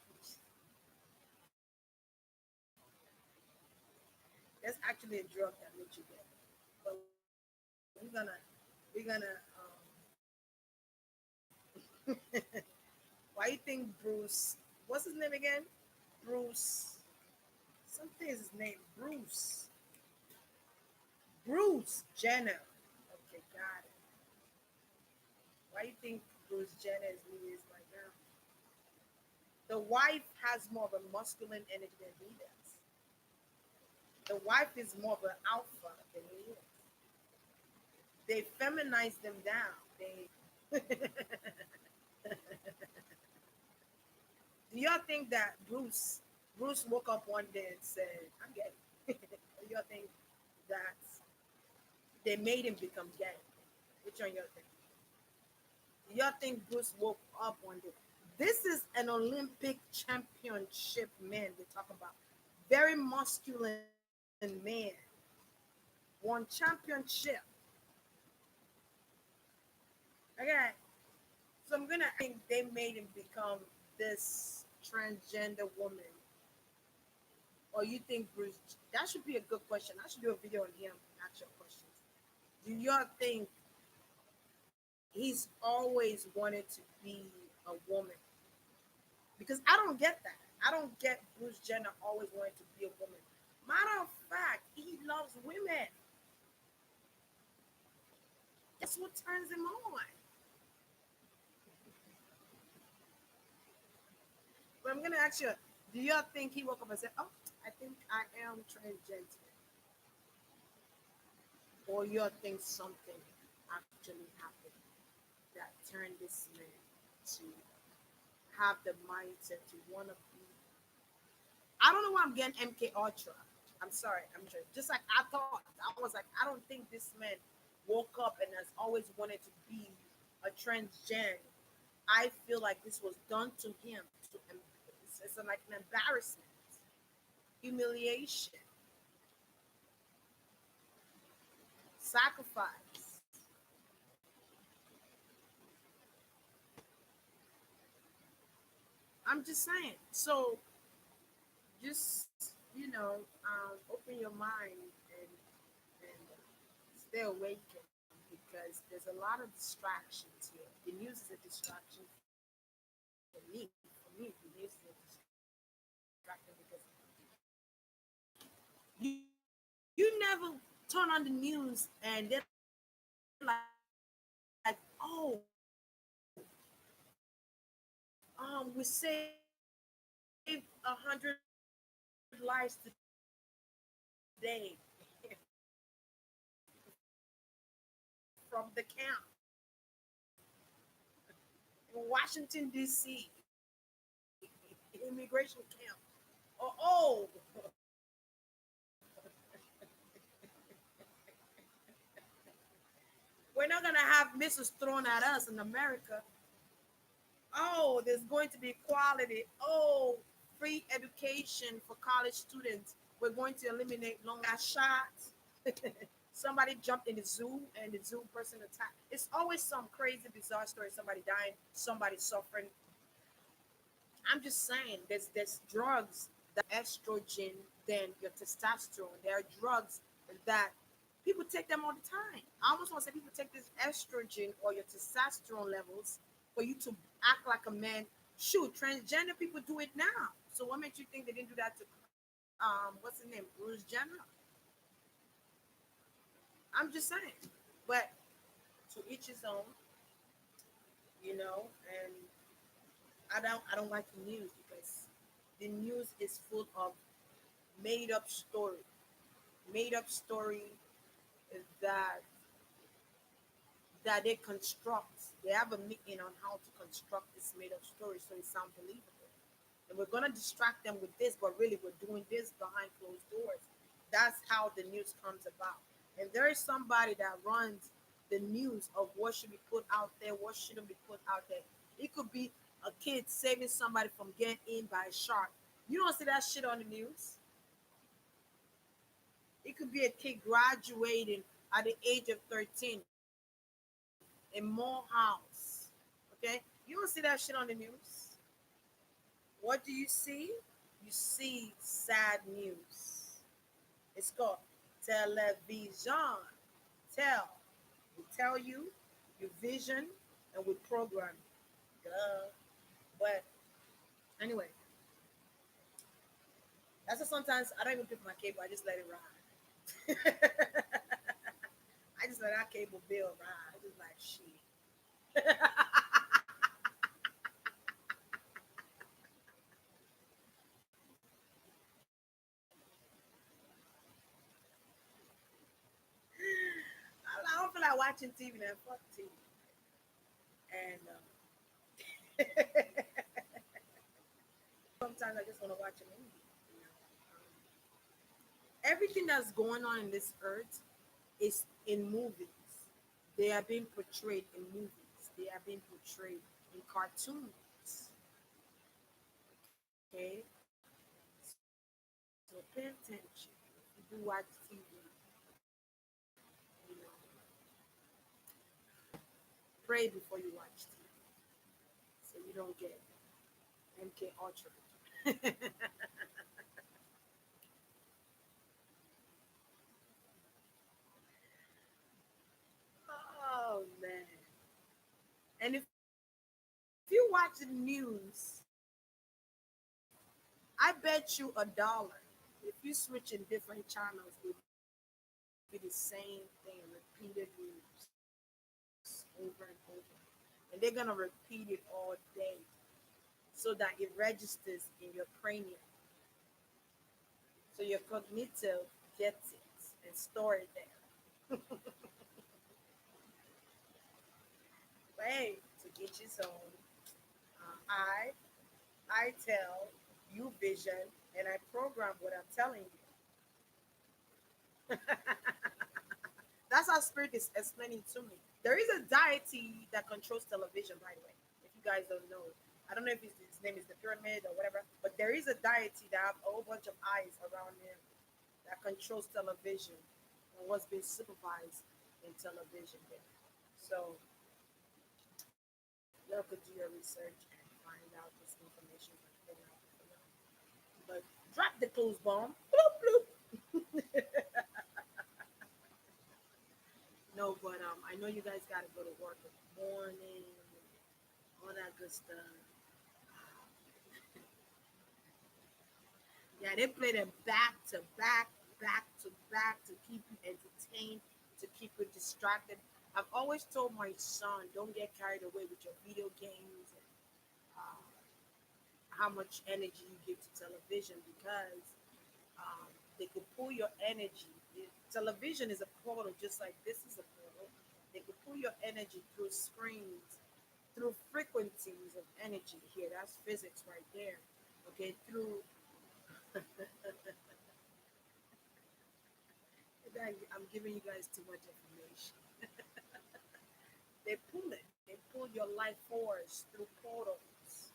There's actually a drug that makes you gay. But we're gonna why you think Bruce? What's his name again? Bruce. Something is his name. Bruce Jenner. Okay, got it. Why you think Bruce Jenner is who he is right now? The wife has more of a masculine energy than he does. The wife is more of an alpha than he is. They feminize them down. They Do y'all think that Bruce woke up one day and said, "I'm gay"? Do y'all think that they made him become gay? Which one y'all think? Do y'all think Bruce woke up one day? This is an Olympic championship man we're talking about. Very masculine man. Won championship. Okay. So I'm gonna think they made him become this transgender woman. Or you think Bruce that should be a good question. I should do a video on him actual questions. Do y'all think he's always wanted to be a woman? Because I don't get that. I don't get Bruce Jenner always wanted to be a woman. Matter of fact, he loves women. That's what turns him on. But I'm gonna ask you, do y'all think he woke up and said, "Oh, I think I am transgender," or y'all think something actually happened that turned this man to have the mindset to want to be? I don't know why I'm getting MK Ultra. I'm sorry. I'm sure. Just like I thought, I was like, I don't think this man woke up and has always wanted to be. a transgen, I feel like this was done to him. It's like an embarrassment, humiliation, sacrifice. I'm just saying. So just open your mind and stay awakened because there's a lot of distractions here. The news is a distraction for me. For me, the news is a distraction because you you never turn on the news and they're like, oh, we saved 100 lives today from the camp in Washington D.C. immigration camp. Oh, we're not gonna have missiles thrown at us in America. Oh, there's going to be equality. Oh, free education for college students. We're going to eliminate long ass shots. Somebody jumped in the zoo and the zoo person attacked. It's always some crazy, bizarre story. Somebody dying, somebody suffering. I'm just saying, there's drugs that estrogen than your testosterone. There are drugs that people take them all the time. I almost want to say people take this estrogen or your testosterone levels for you to act like a man. Shoot, transgender people do it now. So what makes you think they didn't do that to what's his name, Bruce Jenner? I'm just saying, but to each his own, and I don't like the news because the news is full of made up story, made up story that they construct. They have a meeting on how to construct this made up story so it sounds believable. And we're gonna distract them with this, but really we're doing this behind closed doors. That's how the news comes about. And there is somebody that runs the news of what should be put out there, what shouldn't be put out there. It could be a kid saving somebody from getting in by a shark. You don't see that shit on the news. It could be a kid graduating at the age of 13 in Morehouse. Okay? You don't see that shit on the news. What do you see? You see sad news. It's called television. Tell. We tell you, you vision, and we program. Duh. But anyway, that's why sometimes I don't even pick my cable. I just let it ride. I just let that cable bill ride. I just like shit. I don't feel like watching TV. Then fuck TV. And sometimes I just want to watch a movie. You know, everything that's going on in this earth is in movies. They are being portrayed in movies. They are being portrayed in cartoons. Okay, so pay attention. If you do watch TV, you know, pray before you watch TV, so you don't get MK Ultra. Oh man! And if you watch the news, I bet you $1. If you switch in different channels, it will be the same thing, repeated news over and over. And they're gonna repeat it all day so that it registers in your cranium. So your cognitive gets it and store it there. But hey, to each his own. I tell you vision and I program what I'm telling you. That's how spirit is explaining to me. There is a deity that controls television, by the way. If you guys don't know, I don't know if his name is the pyramid or whatever, but there is a deity that have a whole bunch of eyes around him that controls television and what's being supervised in television there. So y'all could do your research and find out this information and figure out for y'all. But drop the clues bomb. Bloop bloop. No, but I know you guys gotta go to work in the morning, all that good stuff. Yeah, they play them back to back, back to back to keep you entertained, to keep you distracted. I've always told my son, don't get carried away with your video games and uh, how much energy you give to television because um, they could pull your energy. Television is a portal, just like this is a portal. They could pull your energy through screens, through frequencies of energy. Here, that's physics right there. Okay, through I'm giving you guys too much information. They pull it. They pull your life force through portals.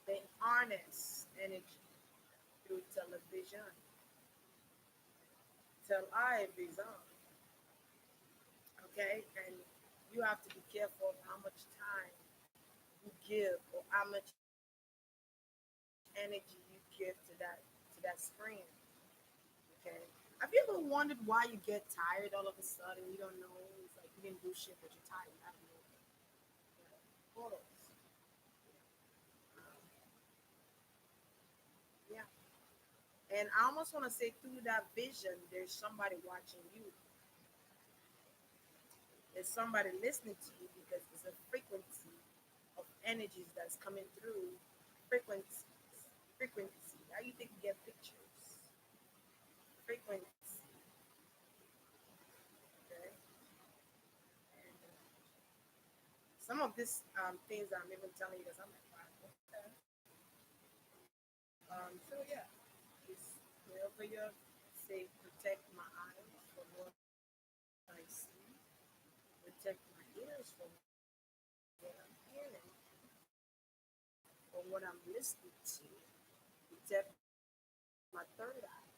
They harness energy through television. Television. Okay, and you have to be careful of how much time you give or how much energy you give to that screen. Okay. Have you ever wondered why you get tired all of a sudden? You don't know. It's like you didn't do shit, but you're tired. I don't know. Portals. Um, yeah. And I almost want to say through that vision, there's somebody watching you. There's somebody listening to you because there's a frequency of energies that's coming through. Frequencies. Frequency. How you think you get pictures? Frequency. Okay. And some of these things I'm even telling you because I'm like, wow, okay. So yeah, just wherever you say protect my eyes from what I see, protect my ears from what I'm hearing, from what I'm listening to, protect my third eye,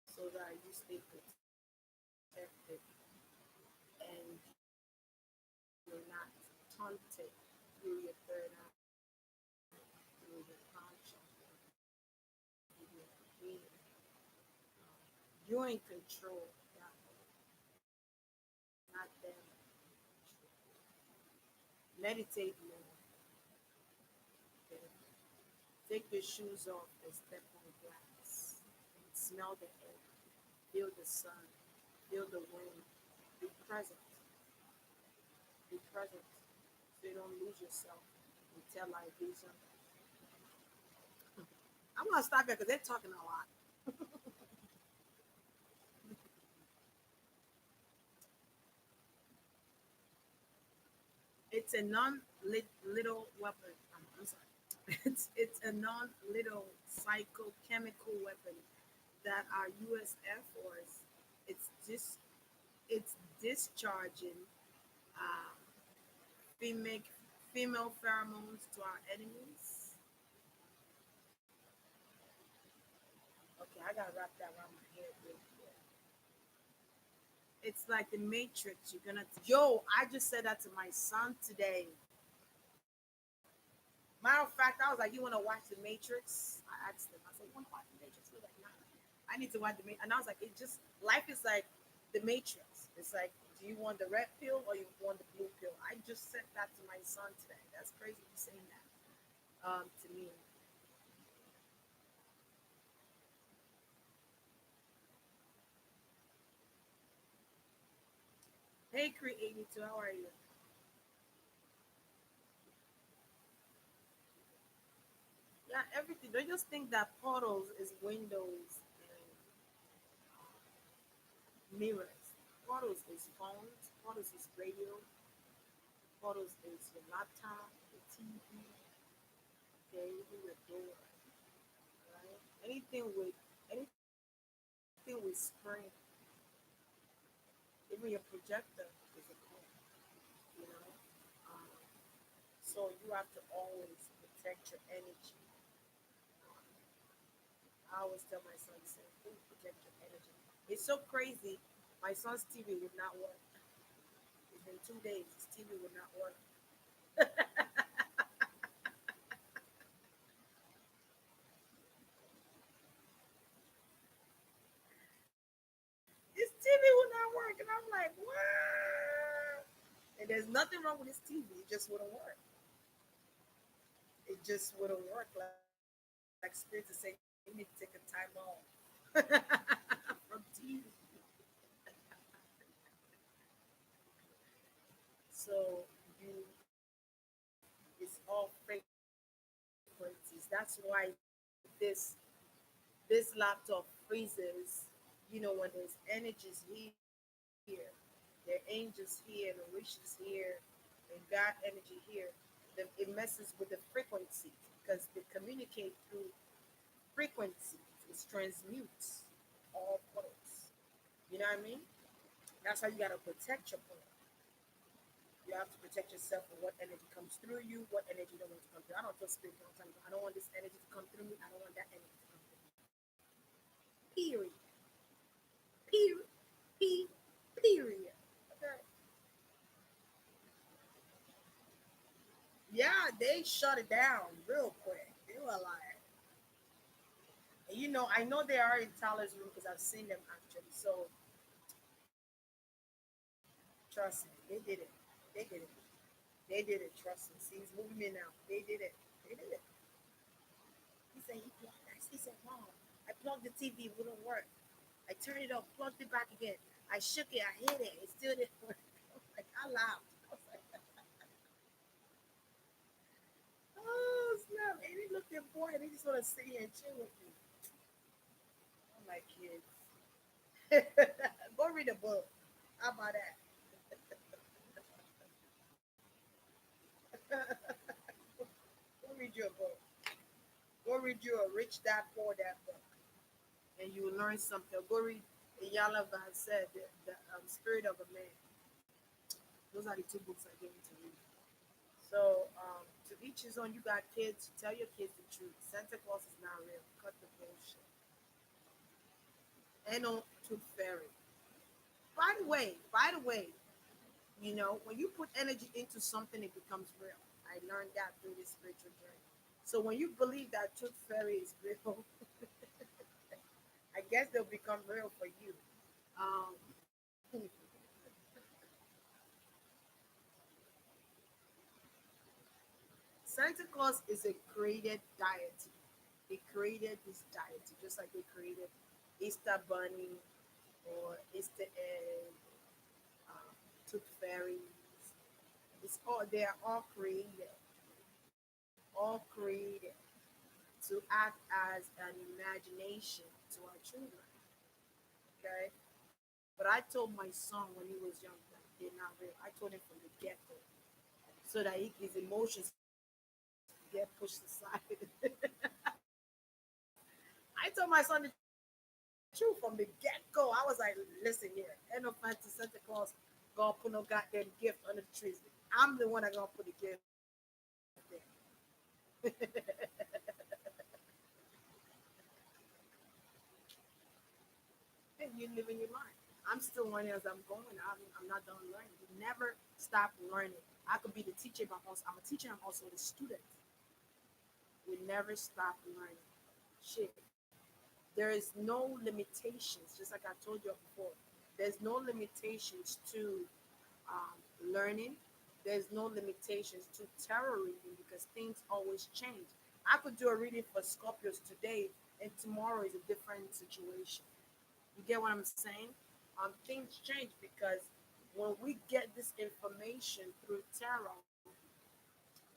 so that you stay protected and you're not taunted through your third eye, through your conscience, through your being. You're in control, not them. Meditate more. Okay? Take your shoes off and step on glass. And smell the air. Feel the sun. Feel the wind. Be present. Be present. So you don't lose yourself and tell like these. I'm gonna stop here because they're talking a lot. It's a non-little weapon. I'm sorry. It's a non-little psychochemical weapon that our U.S. Air Force it's dis it's discharging uh, female female pheromones to our enemies. Okay, I gotta wrap that around my head real quick. It's like the Matrix. You're gonna yo. I just said that to my son today. Matter of fact, I was like, "You want to watch the Matrix?" I asked him. I said, "You want to watch the Matrix?" He was like, "Nah, I need to watch the Matrix." And I was like, "It just life is like the Matrix. It's like, do you want the red pill or you want the blue pill?" I just said that to my son today. That's crazy you saying that to me. Hey, Create Too, how are you? Yeah, everything. They just think that portals is windows and mirrors. Portals is phones. Portals is radio. Portals is your laptop, your TV, okay, even your door, right? Anything with thing with screen, even your projector is a coin, you know. Um, so you have to always protect your energy. I always tell my son the same thing: protect your energy. It's so crazy. My son's TV would not work. It's been 2 days. His TV would not work. His TV would not work, and I'm like, what? And there's nothing wrong with his TV. It just wouldn't work. It just wouldn't work. Like Spirit to say, you need to take a time off from TV. So you, it's all frequencies. That's why this laptop freezes. You know, when there's energies here, there are angels here, the wishes here, and God energy here, then it messes with the frequencies because they communicate through frequencies. It transmutes all points. You know what I mean? That's how you gotta protect your point. You have to protect yourself from what energy comes through you, what energy you don't want to come through. I don't feel spirit all the time. I don't want this energy to come through me. I don't want that energy to come through me. Period. Period. P. Period. Okay. Yeah, they shut it down real quick. They were like, and you know, I know they are in Tyler's room because I've seen them actually. So trust me, they did it. They did it. They did it. Trust me. See, he's moving in now. They did it. They did it. He said he plugged that. He said, Mom, I plugged the TV. It wouldn't work. I turned it off, plugged it back again. I shook it. I hit it. It still didn't work. I was like, I laughed. I was like, oh, snap. And he looked at boy and he just want to sit here and chill with me. I'm like, kids, go read a book. How about that? Go read your book. Go read your Rich Dad Poor Dad book, and you will learn something. Go read Yalava has said the Spirit of a Man. Those are the two books I gave you to read. So to each his own. You got kids. Tell your kids the truth. Santa Claus is not real. Cut the bullshit. And on Tooth Fairy. By the way, you know, when you put energy into something, it becomes real. I learned that through this spiritual journey. So when you believe that Tooth Fairy is real, I guess they'll become real for you. Um, Santa Claus is a created deity. They created this deity just like they created Easter Bunny or Easter Egg, Tooth Fairies. It's all they are all created to act as an imagination to our children. Okay, but I told my son when he was young that they're not real. I told him from the get go so that his emotions get pushed aside. I told my son the truth from the get go. I was like, listen here, ain't no fancy Santa Claus gonna put no goddamn gift under the trees. I'm the one that gonna put the gift there. And you live in your mind. I'm still learning as I'm going. I'm not done learning. You never stop learning. I could be the teacher, but I'm a teacher. I'm also the student. We never stop learning. Shit. There is no limitations. Just like I told you before, there's no limitations to learning. There's no limitations to tarot reading because things always change. I could do a reading for Scorpios today, and tomorrow is a different situation. You get what I'm saying? Things change because when we get this information through tarot,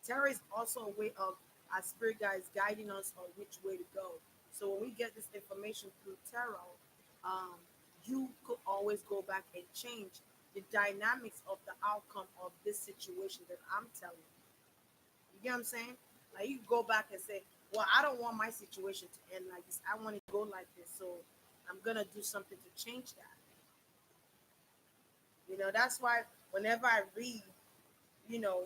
tarot is also a way of our spirit guides guiding us on which way to go. So when we get this information through tarot, um, you could always go back and change the dynamics of the outcome of this situation that I'm telling you. You get what I'm saying? Like you go back and say, "Well, I don't want my situation to end like this. I want it to go like this." So I'm gonna do something to change that. That's why whenever I read, you know,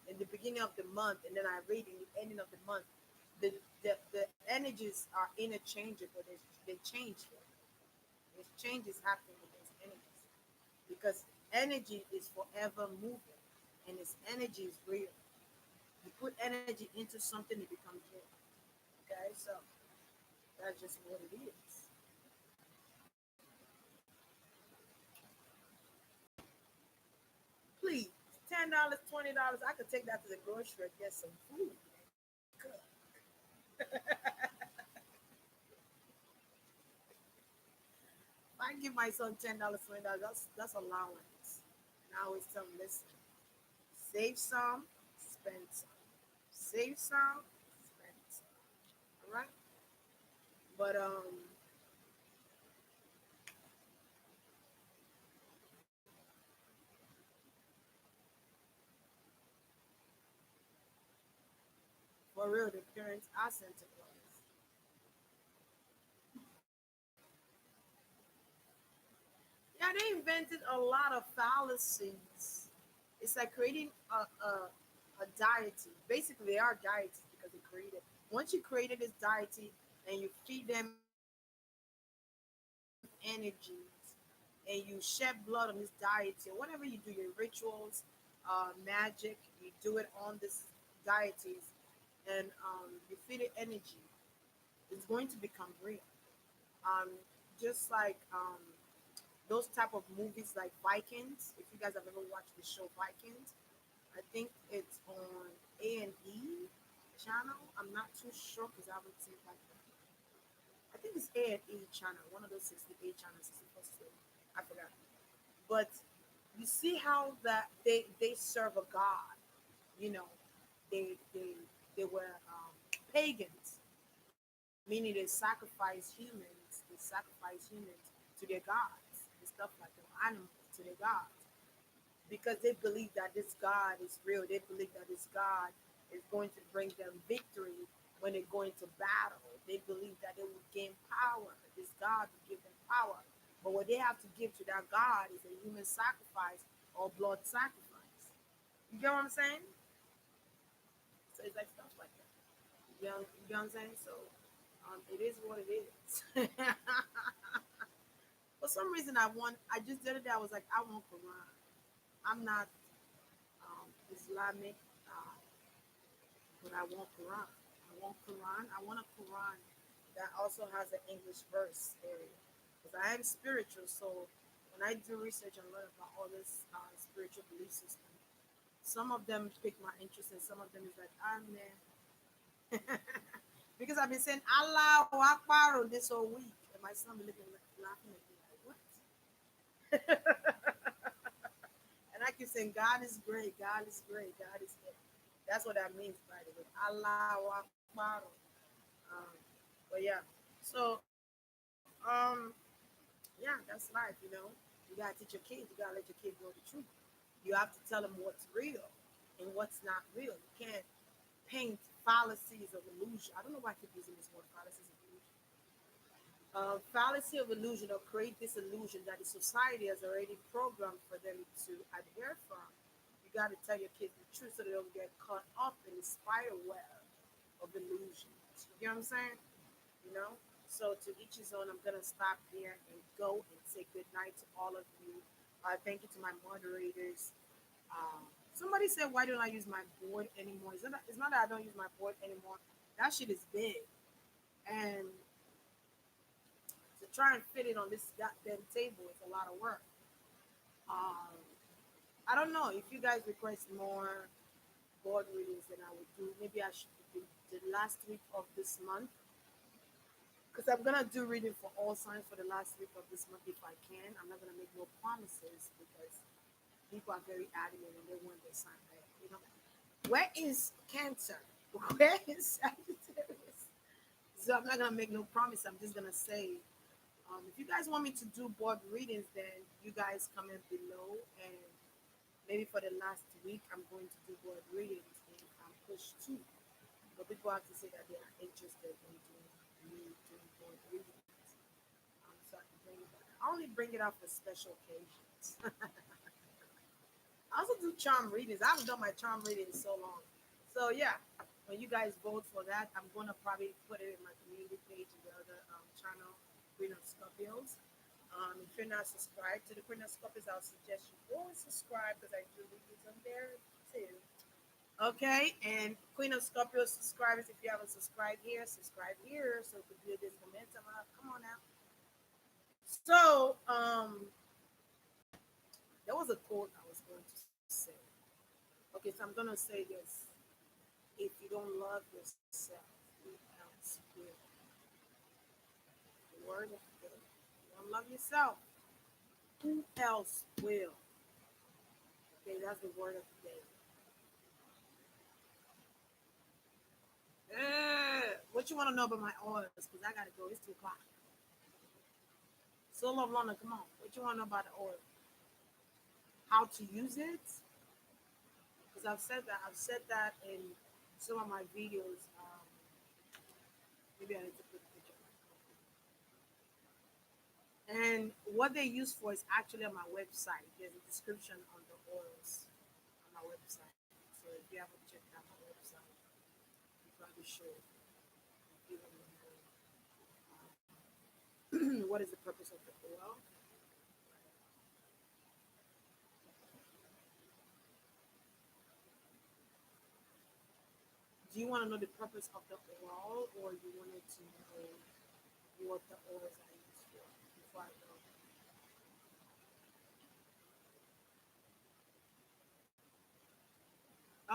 in the beginning of the month, and then I read in the ending of the month, the energies are interchangeable. They change. There's changes happening with those energies because energy is forever moving, and this energy is real. You put energy into something, it becomes real. Okay, so that's just what it is. Please, $10, $20. I could take that to the grocery and get some food. Cook. If I give my son $10, $20, that's allowance. And I always tell him, listen, save some, spend some. Save some, spend some. All right? But for real, the parents are Santa Claus. Yeah, they invented a lot of fallacies. It's like creating a deity. Basically, they are deities because they created. Once you created this deity and you feed them energies and you shed blood on this deity, or whatever you do, your rituals, magic, you do it on this deities, and you feed it energy, it's going to become real. Um, just like those type of movies like Vikings. If you guys have ever watched the show Vikings, I think it's on A&E channel. I'm not too sure because I haven't seen like that. I think it's A&E channel, one of those 68 channels, 64, 68. I forgot. But you see how that they serve a god. You know, they were pagans, meaning they sacrifice humans. They sacrifice humans to their gods and stuff like that, animals to their gods, because they believe that this God is real. They believe that this God is going to bring them victory when they go into battle. They believe that they will gain power. This God will give them power. But what they have to give to that God is a human sacrifice or blood sacrifice. You get what I'm saying? So it's like stuff like that. You know what I'm saying? So it is what it is. For some reason, I just the other day I was like, I want Quran. I'm not Islamic, uh, but I want Quran. I want Quran. I want a Quran that also has an English verse area. Because I am spiritual, so when I do research and learn about all this spiritual belief system, some of them pick my interest, and some of them is like, I'm there. Because I've been saying Allah Akbar on this whole week, and my son be looking laughing at me like, what? And I keep saying, God is great, God is great, God is great. That's what that means, by the way. Allah Akbar. Um, but yeah, so yeah, that's life. You gotta teach your kids. You gotta let your kids know the truth. You have to tell them what's real and what's not real. You can't paint fallacies of illusion. I don't know why I keep using this word, fallacies of illusion. Fallacy of illusion, or create this illusion that the society has already programmed for them to adhere from. You got to tell your kids the truth so they don't get caught up in the spider web of illusions. You know what I'm saying? You know? So to each his own, I'm going to stop here and go and say good night to all of you. Thank you to my moderators. Somebody said, why don't I use my board anymore? It's not that I don't use my board anymore. That shit is big. And to try and fit it on this goddamn table is a lot of work. Um, I don't know if you guys request more board readings than I would do. Maybe I should do the last week of this month, because I'm gonna do reading for all signs for the last week of this month if I can. I'm not gonna make no promises because people are very adamant and they want their sign back. Where is Cancer? Where is Sagittarius? So I'm not gonna make no promise. I'm just gonna say, if you guys want me to do board readings, then you guys comment below, and maybe for the last week, I'm going to do board readings and push two. But people have to say that they are interested in doing board readings. So I can bring it back. I only bring it up for special occasions. I also do charm readings. I haven't done my charm reading in so long. So yeah, when you guys vote for that, I'm gonna probably put it in my community page and the other channel, Queenofscorpios. If you're not subscribed to the Queenofscorpios, I'll suggest you go and subscribe because I do reviews on there too. Okay, and Queen of Scorpios subscribers, if you haven't subscribe here so we can build this momentum up. Come on now. So, there was a quote I was going to say. Okay, so I'm gonna say this: if you don't love yourself, who else will? The word of the day. If you don't love yourself, who else will? Okay, that's the word of the day. What you want to know about my oils? Because I gotta go. It's 2 o'clock. Soul of London, come on. What you want to know about the oil? How to use it? Because I've said that. I've said that in some of my videos. Maybe I need to put a picture. And what they use for is actually on my website. There's a description on the oils on my website. So if you haven't checked out my website, you probably should. You don't know what is the purpose of the oil. Do you want to know the purpose of the oil, or you wanted to know what the oils I use for before I go?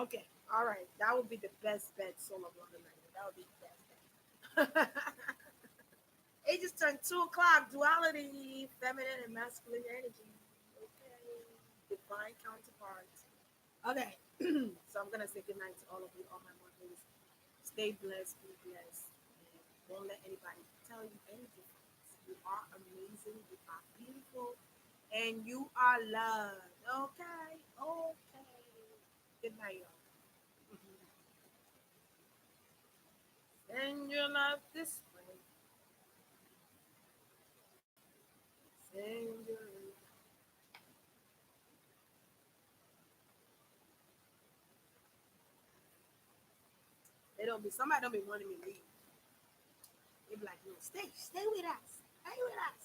Okay, all right. That would be the best bet, Soul of London. That would be the best bet. It just turned 2 o'clock. Duality, feminine and masculine energy. Okay, divine counterparts. Okay, so I'm gonna say good night to all of you, all my mothers. Stay blessed, be blessed, and don't let anybody tell you any difference. You are amazing. You are beautiful, and you are loved. Okay, okay. Good night, y'all. Send your love this way. Send your They don't be somebody don't be wanting me to leave. They be like, no, stay with us. Stay with us.